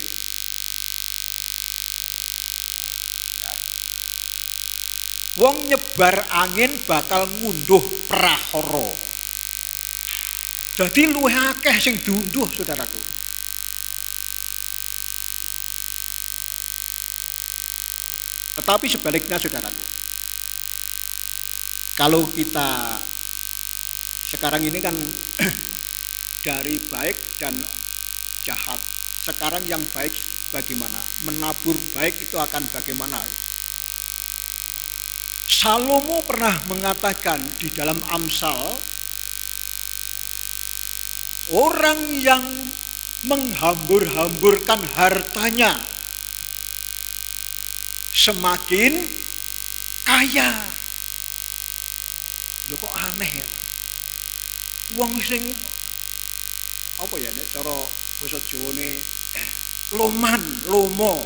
Speaker 3: Wong nyebar angin bakal ngunduh prahara. Dadi luwih akeh sing diunduh saudaraku. Tetapi sebaliknya saudaraku. Kalau kita sekarang ini kan dari baik dan jahat. Sekarang yang baik bagaimana? Menabur baik itu akan bagaimana? Salomo pernah mengatakan di dalam Amsal, orang yang menghambur-hamburkan hartanya semakin kaya. Lho kok aneh ya? Wong sing apa ya nek cara basa Jawane loman, lomo.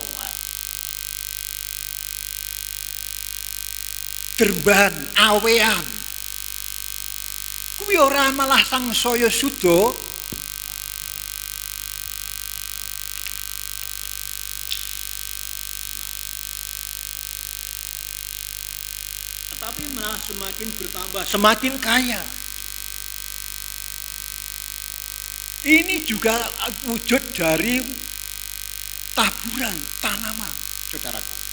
Speaker 3: Derban, awean. Kuwi ora malah sangsaya suda. Tetapi malah semakin bertambah, semakin kaya. Ini juga wujud dari taburan tanaman, saudaraku.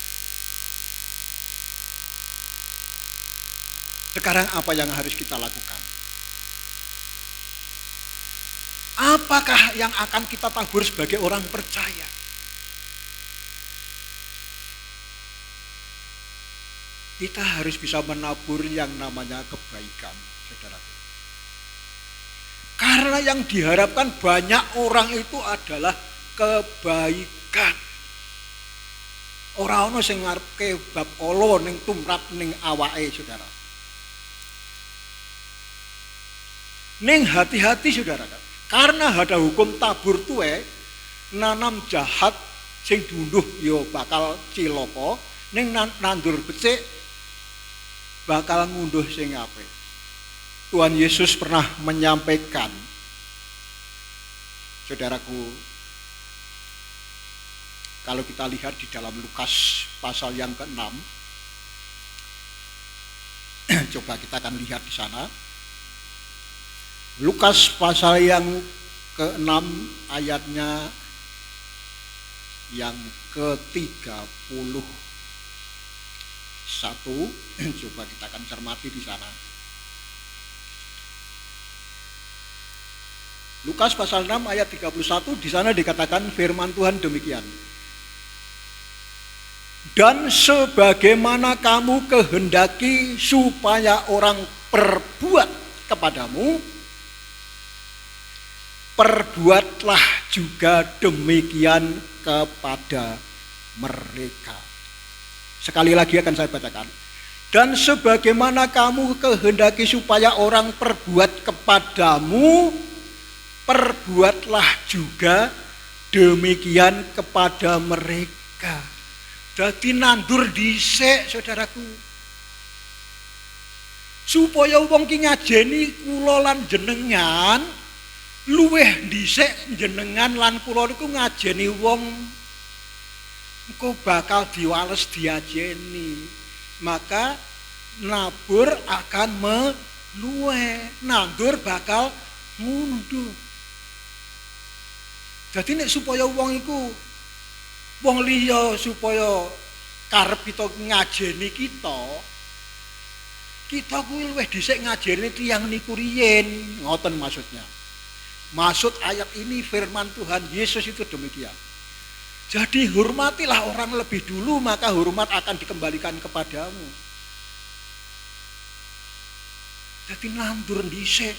Speaker 3: Sekarang apa yang harus kita lakukan? Apakah yang akan kita tabur sebagai orang percaya? Kita harus bisa menabur yang namanya kebaikan, saudaraku. Karena yang diharapkan banyak orang itu adalah kebaikan. Ora ono sing ngarepke bab ala ning tumrap ning awake, saudara. Ning hati-hati saudara, karena ada hukum tabur tuwe, nanam jahat sing diunduh yo bakal cilaka, ning nandur becik bakal ngunduh sing apik. Tuhan Yesus pernah menyampaikan, saudaraku, kalau kita lihat di dalam Lukas pasal yang ke-6, coba kita akan lihat di sana. Lukas pasal yang ke-6 ayatnya yang ke-31. Coba kita akan cermati di sana. Lukas pasal 6 ayat 31, di sana dikatakan firman Tuhan demikian. Dan sebagaimana kamu kehendaki supaya orang perbuat kepadamu, perbuatlah juga demikian kepada mereka. Sekali lagi akan saya bacakan. Dan sebagaimana kamu kehendaki supaya orang perbuat kepadamu, perbuatlah juga demikian kepada mereka. Dadi nandur dhisik, saudaraku. Supaya wong ki ngajeni kula lan jenengan luweh dhisik jenengan lan kula niku ngajeni wong engko bakal diwales diajeni. Maka nabur akan meluweh, nandur bakal ngunduh. Jadi nek supaya wong iku wong liya supaya karep kita ngajeni kita kuwi luwih dhisik ngajeni tiyang niku riyin, ngoten maksudnya. Maksud ayat ini firman Tuhan Yesus itu demikian. Jadi hormatilah orang lebih dulu, maka hormat akan dikembalikan kepadamu. Jadi nandur dhisik.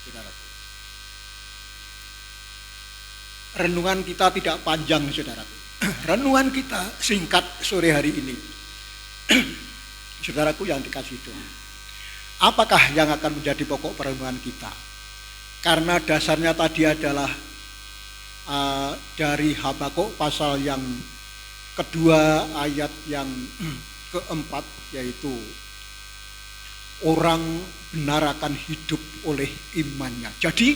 Speaker 3: Saudaraku. Renungan kita tidak panjang, saudaraku. Renungan kita singkat sore hari ini. Saudaraku yang dikasihi Tuhan. Apakah yang akan menjadi pokok perenungan kita? Karena dasarnya tadi adalah dari Habakuk pasal yang kedua ayat yang keempat, yaitu orang benar akan hidup oleh imannya. Jadi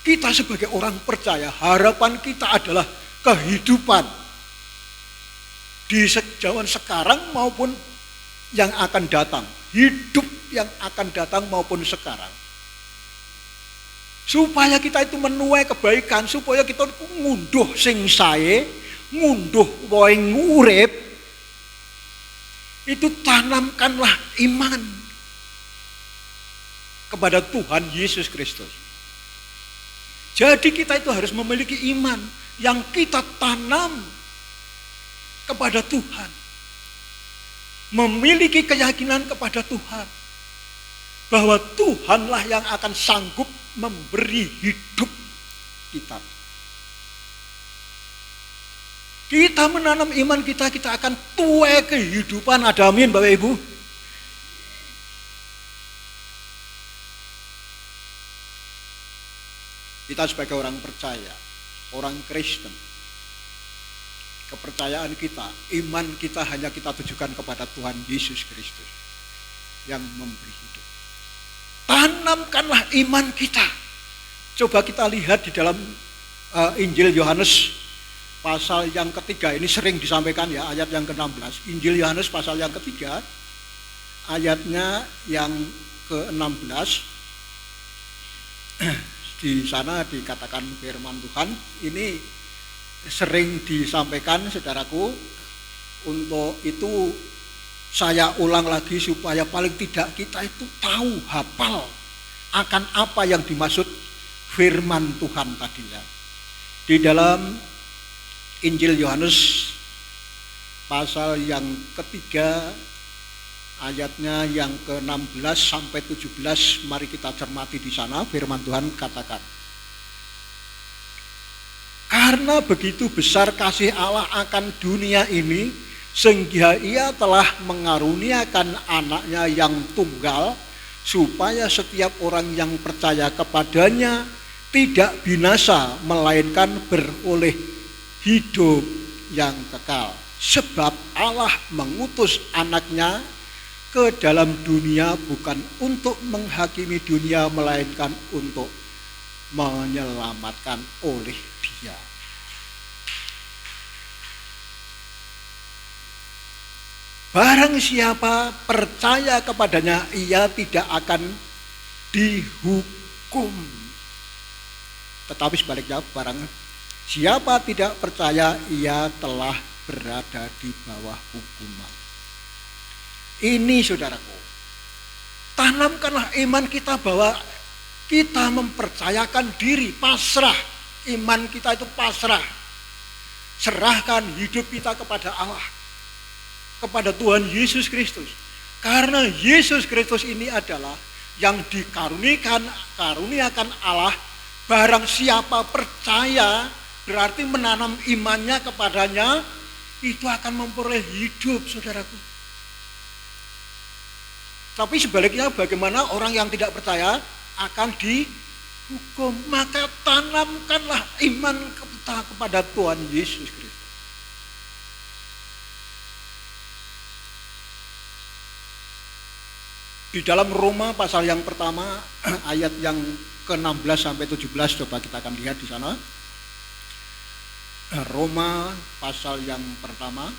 Speaker 3: kita sebagai orang percaya, harapan kita adalah kehidupan di zaman sekarang maupun yang akan datang. Hidup yang akan datang maupun sekarang. Supaya kita itu menuai kebaikan, supaya kita ngunduh sing sae, ngunduh wae urip, itu tanamkanlah iman kepada Tuhan Yesus Kristus. Jadi kita itu harus memiliki iman yang kita tanam kepada Tuhan. Memiliki keyakinan kepada Tuhan. Bahwa Tuhanlah yang akan sanggup memberi hidup kita. Kita menanam iman kita, kita akan tuai kehidupan. Ada amin Bapak Ibu? Kita sebagai orang percaya, orang Kristen, kepercayaan kita, iman kita hanya kita tujukan kepada Tuhan Yesus Kristus yang memberi hidup. Tanamkanlah iman kita. Coba kita lihat di dalam Injil Yohanes pasal yang ketiga, ini sering disampaikan ya, ayat yang ke-16. Injil Yohanes pasal yang ketiga, ayatnya yang ke-16. Di sana dikatakan firman Tuhan, ini sering disampaikan saudaraku. Untuk itu saya ulang lagi supaya paling tidak kita itu tahu, hafal akan apa yang dimaksud firman Tuhan tadi ya. Di dalam Injil Yohanes pasal yang ketiga, ayatnya yang ke-16 sampai 17, mari kita cermati di sana. Firman Tuhan katakan, karena begitu besar kasih Allah akan dunia ini, sehingga ia telah mengaruniakan anaknya yang tunggal, supaya setiap orang yang percaya kepadanya tidak binasa, melainkan beroleh hidup yang kekal. Sebab Allah mengutus anaknya ke dalam dunia bukan untuk menghakimi dunia, melainkan untuk menyelamatkan oleh Dia. Barang siapa percaya kepadanya, ia tidak akan dihukum. Tetapi sebaliknya, barang siapa tidak percaya, ia telah berada di bawah hukuman. Ini saudaraku, tanamkanlah iman kita bahwa kita mempercayakan diri, pasrah. Iman kita itu pasrah. Serahkan hidup kita kepada Allah, kepada Tuhan Yesus Kristus. Karena Yesus Kristus ini adalah yang dikaruniakan Allah. Barang siapa percaya, berarti menanam imannya kepadanya, itu akan memperoleh hidup, saudaraku. Tapi sebaliknya, bagaimana orang yang tidak percaya akan dihukum. Maka tanamkanlah iman kita kepada Tuhan Yesus Kristus. Di dalam Roma pasal yang pertama, ayat yang ke-16 sampai 17, coba kita akan lihat di sana. Roma pasal yang pertama,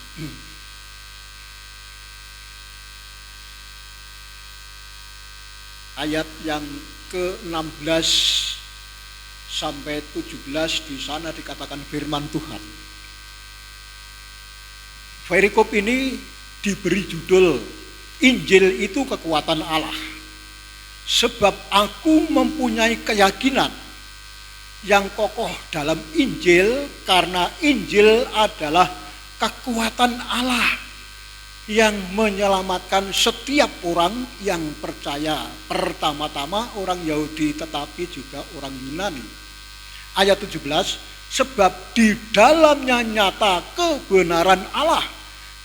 Speaker 3: ayat yang ke-16 sampai 17, di sana dikatakan firman Tuhan. Perikop ini diberi judul Injil itu kekuatan Allah. Sebab aku mempunyai keyakinan yang kokoh dalam Injil, karena Injil adalah kekuatan Allah yang menyelamatkan setiap orang yang percaya. Pertama-tama orang Yahudi, tetapi juga orang Yunani. Ayat 17, sebab di dalamnya nyata kebenaran Allah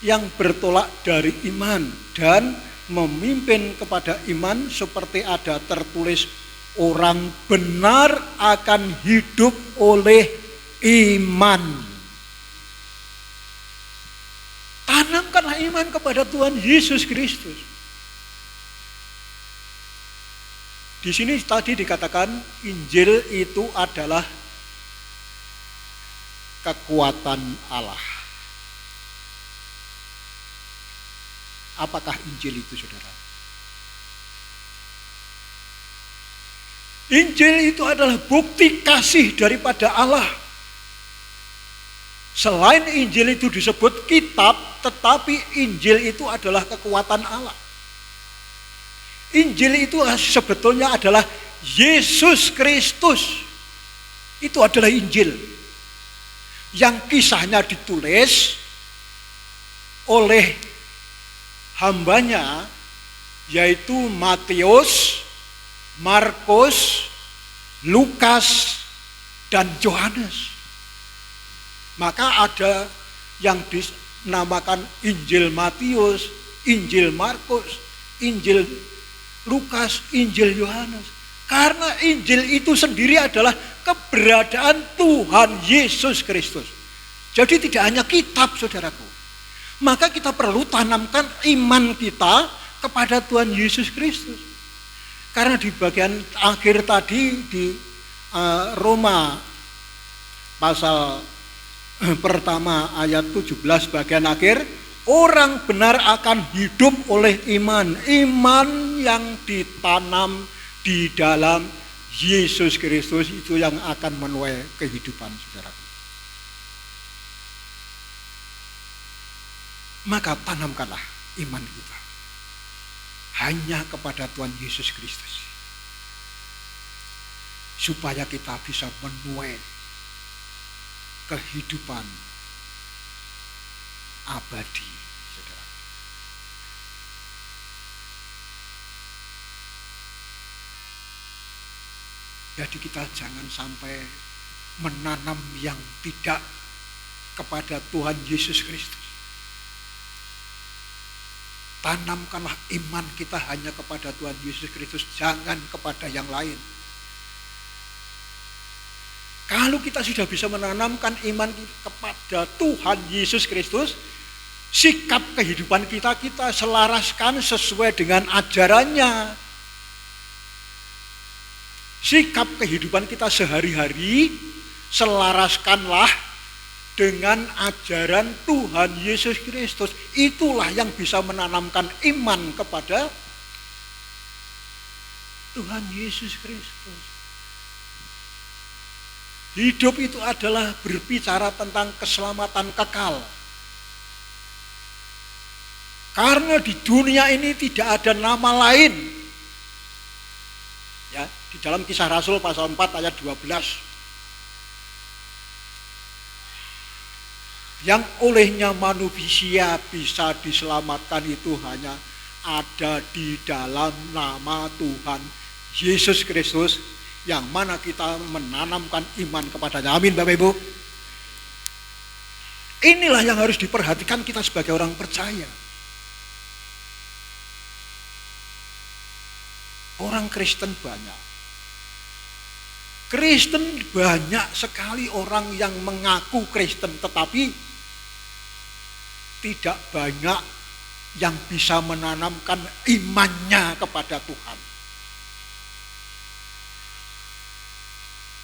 Speaker 3: yang bertolak dari iman dan memimpin kepada iman, seperti ada tertulis, orang benar akan hidup oleh iman. Tanamkanlah iman kepada Tuhan Yesus Kristus. Di sini tadi dikatakan Injil itu adalah kekuatan Allah. Apakah Injil itu, saudara? Injil itu adalah bukti kasih daripada Allah. Selain Injil itu disebut kitab, tetapi Injil itu adalah kekuatan Allah. Injil itu sebetulnya adalah Yesus Kristus. Itu adalah Injil. Yang kisahnya ditulis oleh hambanya, yaitu Matius, Markus, Lukas, dan Yohanes. Maka ada yang dinamakan Injil Matius, Injil Markus, Injil Lukas, Injil Yohanes. Karena Injil itu sendiri adalah keberadaan Tuhan Yesus Kristus. Jadi tidak hanya kitab, saudaraku. Maka kita perlu tanamkan iman kita kepada Tuhan Yesus Kristus. Karena di bagian akhir tadi di Roma pasal pertama ayat 17 bagian akhir, orang benar akan hidup oleh iman. Iman yang ditanam di dalam Yesus Kristus itu yang akan menuai kehidupan, saudaraku. Maka tanamkanlah iman kita hanya kepada Tuhan Yesus Kristus, supaya kita bisa menuai kehidupan abadi, saudara. Jadi kita jangan sampai menanam yang tidak kepada Tuhan Yesus Kristus. Tanamkanlah iman kita hanya kepada Tuhan Yesus Kristus, jangan kepada yang lain. Kalau kita sudah bisa menanamkan iman kepada Tuhan Yesus Kristus, sikap kehidupan kita selaraskan sesuai dengan ajarannya. Sikap kehidupan kita sehari-hari selaraskanlah dengan ajaran Tuhan Yesus Kristus. Itulah yang bisa menanamkan iman kepada Tuhan Yesus Kristus. Hidup itu adalah berbicara tentang keselamatan kekal. Karena di dunia ini tidak ada nama lain. Ya, di dalam Kisah Rasul pasal 4 ayat 12. Yang olehnya manusia bisa diselamatkan itu hanya ada di dalam nama Tuhan Yesus Kristus, yang mana kita menanamkan iman kepadanya. Amin, Bapak Ibu. Inilah yang harus diperhatikan kita sebagai orang percaya. Orang Kristen banyak. Kristen banyak sekali orang yang mengaku Kristen, tetapi tidak banyak yang bisa menanamkan imannya kepada Tuhan.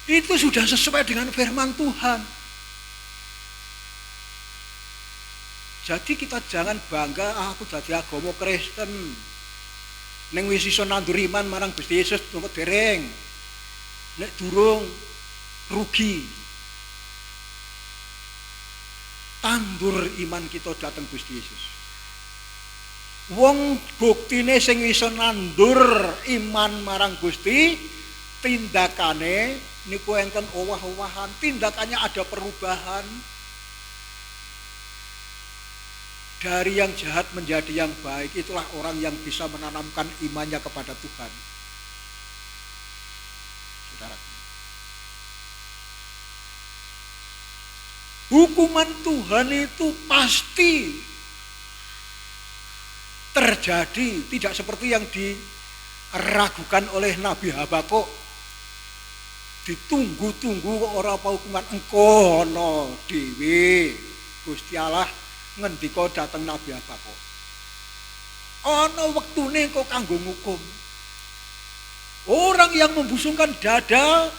Speaker 3: Itu sudah sesuai dengan firman Tuhan. Jadi kita jangan bangga, aku jadi agama Kristen. Neng wis iso nandur iman marang Gusti Yesus tunggu dereng. Nek durung rugi. Tandur iman kita datang Gusti Yesus. Wong buktine sing iso nandur iman marang Gusti, tindakane niku enten owah-owahan, tindakannya ada perubahan. Dari yang jahat menjadi yang baik, itulah orang yang bisa menanamkan imannya kepada Tuhan. Saudaraku. Hukuman Tuhan itu pasti terjadi, tidak seperti yang diragukan oleh Nabi Habakuk. Ditunggu-tunggu ora apa hukuman engko ana dhewe. Gusti Allah ngendika dateng Nabi Habakuk. Ana wektune engko kanggo ngukum. Orang yang membusungkan dada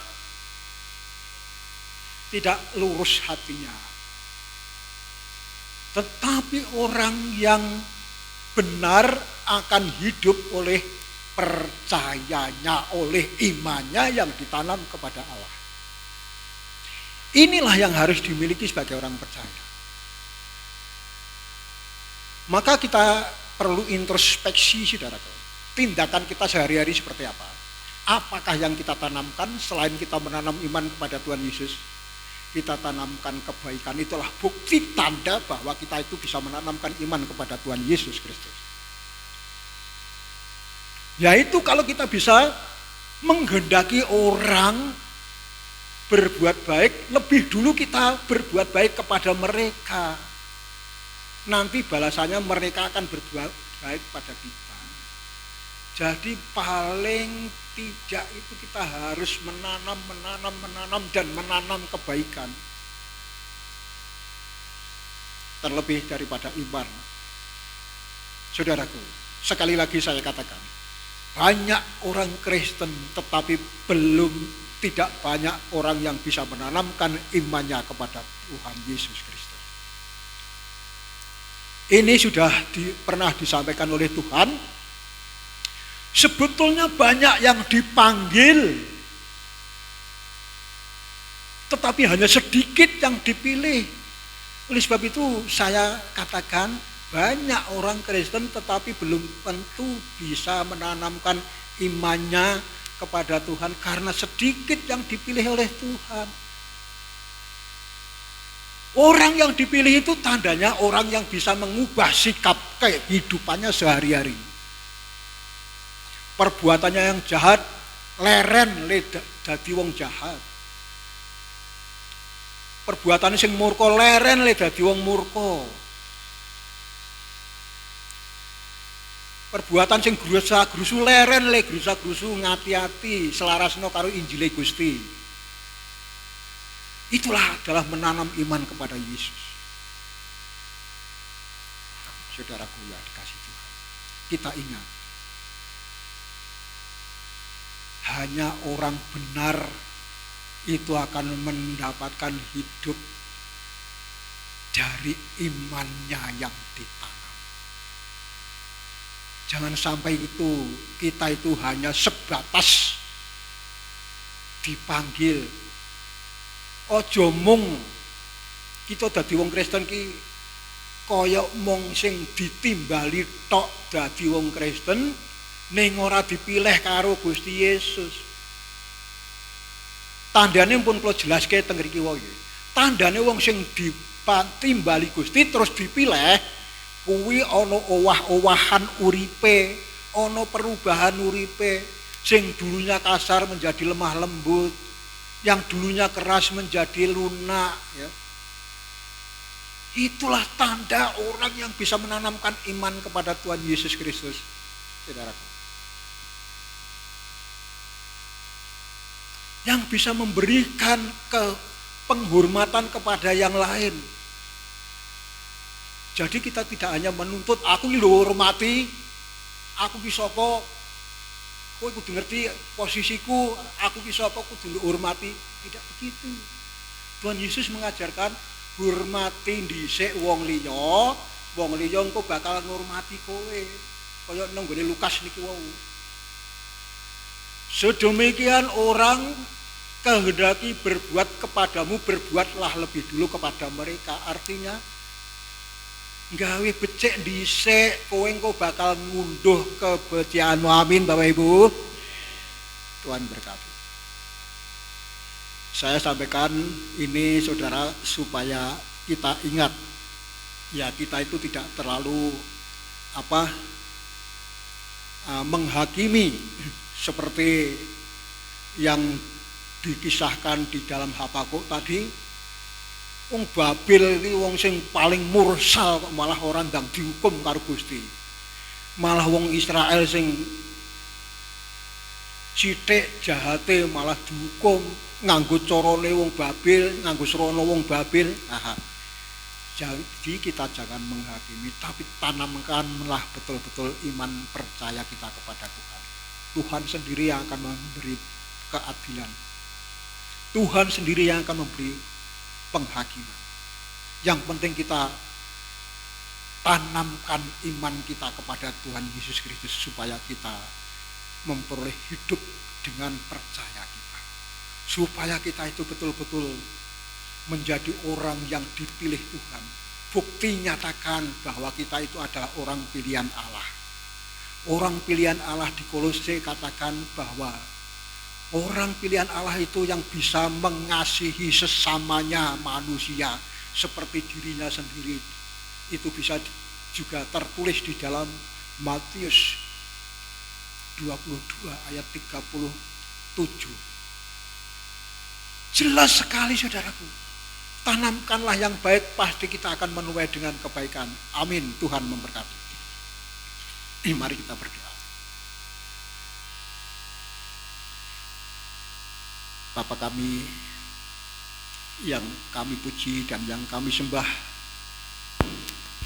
Speaker 3: tidak lurus hatinya. Tetapi orang yang benar akan hidup oleh percayanya, oleh imannya yang ditanam kepada Allah. Inilah yang harus dimiliki sebagai orang percaya. Maka kita perlu introspeksi, saudaraku. Tindakan kita sehari-hari seperti apa? Apakah yang kita tanamkan selain kita menanam iman kepada Tuhan Yesus? Kita tanamkan kebaikan, itulah bukti tanda bahwa kita itu bisa menanamkan iman kepada Tuhan Yesus Kristus. Yaitu kalau kita bisa menghendaki orang berbuat baik, lebih dulu kita berbuat baik kepada mereka. Nanti balasannya mereka akan berbuat baik pada kita. Jadi paling tidak itu kita harus menanam dan menanam kebaikan. Terlebih daripada iman. Saudaraku, sekali lagi saya katakan, banyak orang Kristen tetapi tidak banyak orang yang bisa menanamkan imannya kepada Tuhan Yesus Kristus. Ini sudah pernah disampaikan oleh Tuhan. Sebetulnya banyak yang dipanggil, tetapi hanya sedikit yang dipilih. Oleh sebab itu saya katakan banyak orang Kristen tetapi belum tentu bisa menanamkan imannya kepada Tuhan karena sedikit yang dipilih oleh Tuhan. Orang yang dipilih itu tandanya orang yang bisa mengubah sikap kehidupannya sehari-hari. Perbuatannya yang jahat, leren dadi wong jahat. Perbuatannya sing murka, leren dadi wong murka. Perbuatan sing grusa-grusu, leren grusa-grusu, ngati-ati, selarasno karo Injile Gusti. Itulah adalah menanam iman kepada Yesus. Saudaraku ya dikasih Tuhan, kita ingat, hanya orang benar itu akan mendapatkan hidup dari imannya yang ditanam. Jangan sampai kita itu hanya sebatas dipanggil. Ojo mung kita dadi wong Kristen ki kaya mung sing ditimbali tok dadi wong Kristen ning ora dipilih karo Gusti Yesus. Tandane pun kula jelaske teng mriki wae. Tandane wong sing ditimbali Gusti terus dipilih kuwi ana owah-owahan uripe, ana perubahan uripe, sing dulunya kasar menjadi lemah lembut, yang dulunya keras menjadi lunak ya. Itulah tanda orang yang bisa menanamkan iman kepada Tuhan Yesus Kristus. Saudaraku, yang bisa memberikan penghormatan kepada yang lain. Jadi kita tidak hanya menuntut aku iki lho hormati, aku ki sapa, kowe kudu ngerti posisiku, aku ki sapa kudu hormati. Tidak begitu. Tuhan Yesus mengajarkan hormati dhisik wong liya engko bakal ngurmati kowe. Kaya nang nggone Lukas niki wau. Sedemikian orang kehendaki berbuat kepadamu, berbuatlah lebih dulu kepada mereka. Artinya gawe becik dhisik, kowe engko bakal ngunduh kebencianmu. Amin Bapak Ibu. Tuhan berkati. Saya sampaikan ini saudara supaya kita ingat, ya kita itu tidak terlalu menghakimi seperti yang dikisahkan di dalam Habakuk tadi. Wong Babil iki wong sing paling mursal kok malah ora ndang dihukum karo Gusti. Malah wong Israel sing sithik jahate malah dihukum nganggo carane wong Babil, nganggo srana wong Babil. Jadi kita jangan menghakimi, tapi tanamkanlah betul-betul iman percaya kita kepada Tuhan. Tuhan sendiri yang akan memberi keadilan. Tuhan sendiri yang akan memberi penghakiman. Yang penting kita tanamkan iman kita kepada Tuhan Yesus Kristus supaya kita memperoleh hidup dengan percaya kita. Supaya kita itu betul-betul menjadi orang yang dipilih Tuhan. Bukti nyatakan bahwa kita itu adalah orang pilihan Allah. Orang pilihan Allah di Kolose katakan bahwa orang pilihan Allah itu yang bisa mengasihi sesamanya manusia seperti dirinya sendiri. Itu bisa juga tertulis di dalam Matius 22 ayat 37. Jelas sekali saudaraku. Tanamkanlah yang baik, pasti kita akan menuai dengan kebaikan. Amin. Tuhan memberkati. Mari kita berdoa. Bapa kami yang kami puji dan yang kami sembah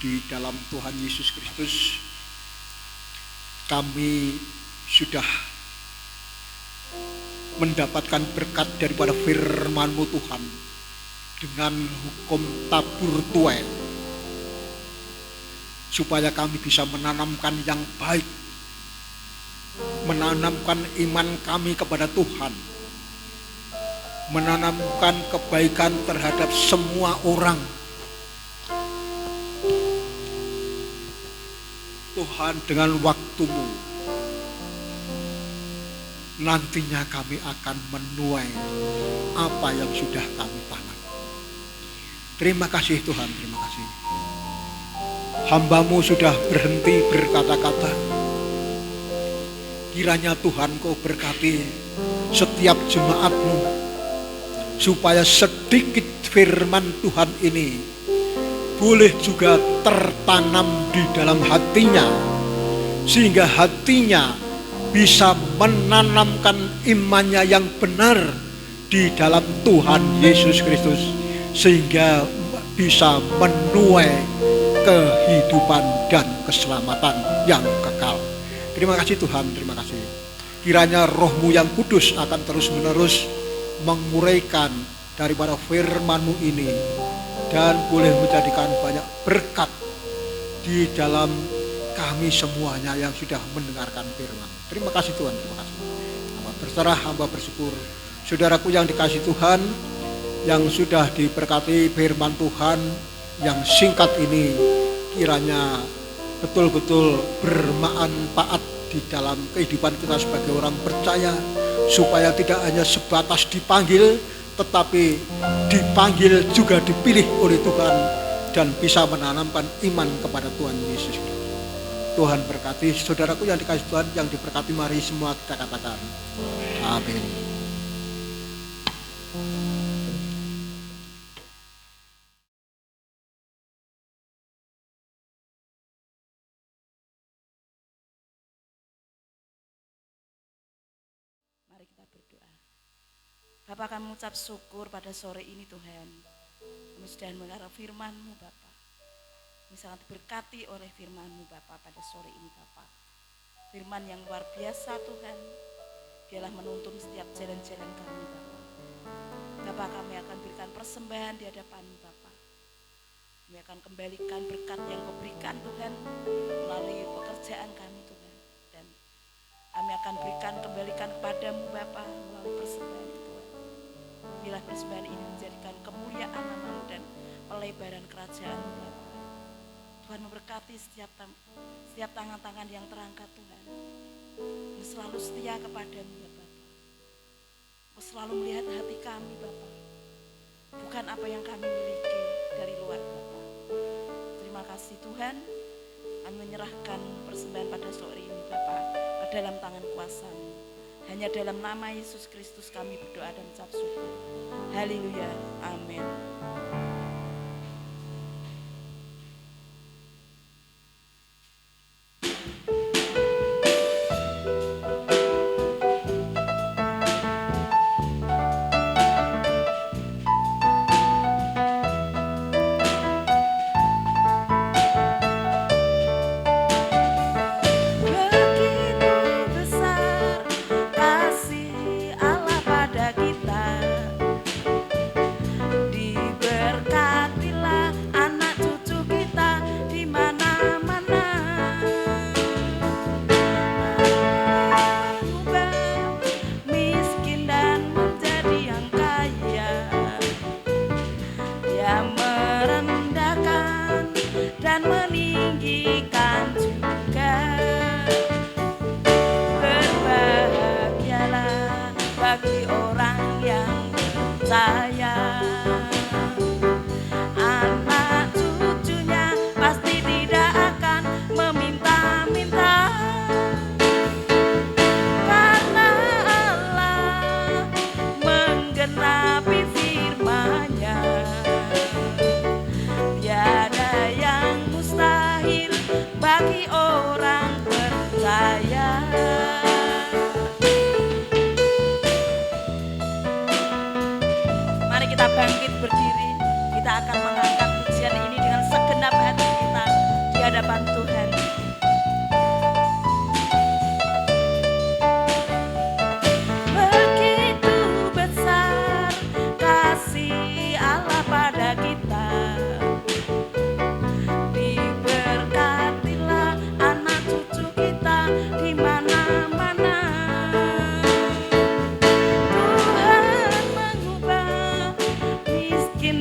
Speaker 3: di dalam Tuhan Yesus Kristus, kami sudah mendapatkan berkat daripada firman-Mu Tuhan dengan hukum tabur tuai, supaya kami bisa menanamkan yang baik, menanamkan iman kami kepada Tuhan, menanamkan kebaikan terhadap semua orang. Tuhan, dengan waktu-Mu nantinya kami akan menuai apa yang sudah kami tanam. Terima kasih Tuhan, terima kasih. Hamba-Mu sudah berhenti berkata-kata. Kiranya Tuhan Kau berkati setiap jemaat-Mu, supaya sedikit firman Tuhan ini boleh juga tertanam di dalam hatinya, sehingga hatinya bisa menanamkan imannya yang benar di dalam Tuhan Yesus Kristus, sehingga bisa menuai kehidupan dan keselamatan yang kekal. Terima kasih Tuhan, terima kasih. Kiranya Roh-Mu yang kudus akan terus-menerus menguraikan daripada firman-Mu ini dan boleh menjadikan banyak berkat di dalam kami semuanya yang sudah mendengarkan firman. Terima kasih Tuhan, terima kasih. Hamba berserah, hamba bersyukur. Saudaraku yang dikasih Tuhan, yang sudah diberkati firman Tuhan yang singkat ini, kiranya betul-betul bermanfaat di dalam kehidupan kita sebagai orang percaya, supaya tidak hanya sebatas dipanggil, tetapi dipanggil juga dipilih oleh Tuhan dan bisa menanamkan iman kepada Tuhan Yesus Kristus. Tuhan berkati saudaraku yang dikasih Tuhan, yang diberkati, mari semua kita katakan amin.
Speaker 2: Mari kita berdoa. Bapa, kami mengucap syukur pada sore ini Tuhan. Kami sudah mendengar firman-Mu Bapa. Kami sangat diberkati oleh firman-Mu Bapa pada sore ini Bapa. Firman yang luar biasa Tuhan. Biarlah menuntun setiap jalan-jalan kami Bapa. Bapa, kami akan berikan persembahan di hadapan-Mu Bapa. Kami akan kembalikan berkat yang Kau berikan Tuhan melalui pekerjaan kami Tuhan. Dan kami akan berikan kembalikan kepadamu Bapa melalui persembahan Tuhan. Biarlah persembahan ini menjadikan kemuliaan nama-Mu dan pelebaran kerajaan-Mu Bapa. Tuhan memberkati setiap tangan-tangan yang terangkat Tuhan. Yang selalu setia kepadamu ya Bapa. Engkau selalu melihat hati kami Bapa. Bukan apa yang kami miliki dari luar Bapa. Terima kasih Tuhan. Kami menyerahkan persembahan pada sore ini Bapa ke dalam tangan kuasa-Mu. Hanya dalam nama Yesus Kristus kami berdoa dan ucap syukur. Haleluya. Amin.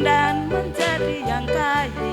Speaker 2: Dan menjadi yang kaya.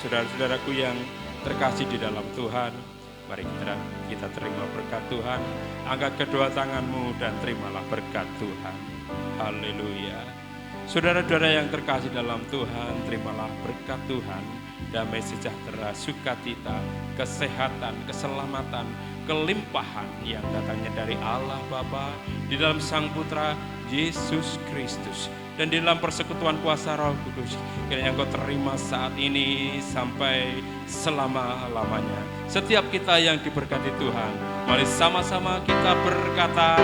Speaker 4: saudara-saudaraku yang terkasih di dalam Tuhan, mari kita terima berkat Tuhan. Angkat kedua tanganmu dan terimalah berkat Tuhan. Haleluya. Saudara-saudara yang terkasih dalam Tuhan, terimalah berkat Tuhan. Damai sejahtera, sukacita, kesehatan, keselamatan, kelimpahan yang datangnya dari Allah Bapa, di dalam Sang Putra Yesus Kristus, dan di dalam persekutuan kuasa Roh Kudus, kiranya Engkau terima saat ini sampai selama-lamanya. Setiap kita yang diberkati Tuhan, mari sama-sama kita berkata,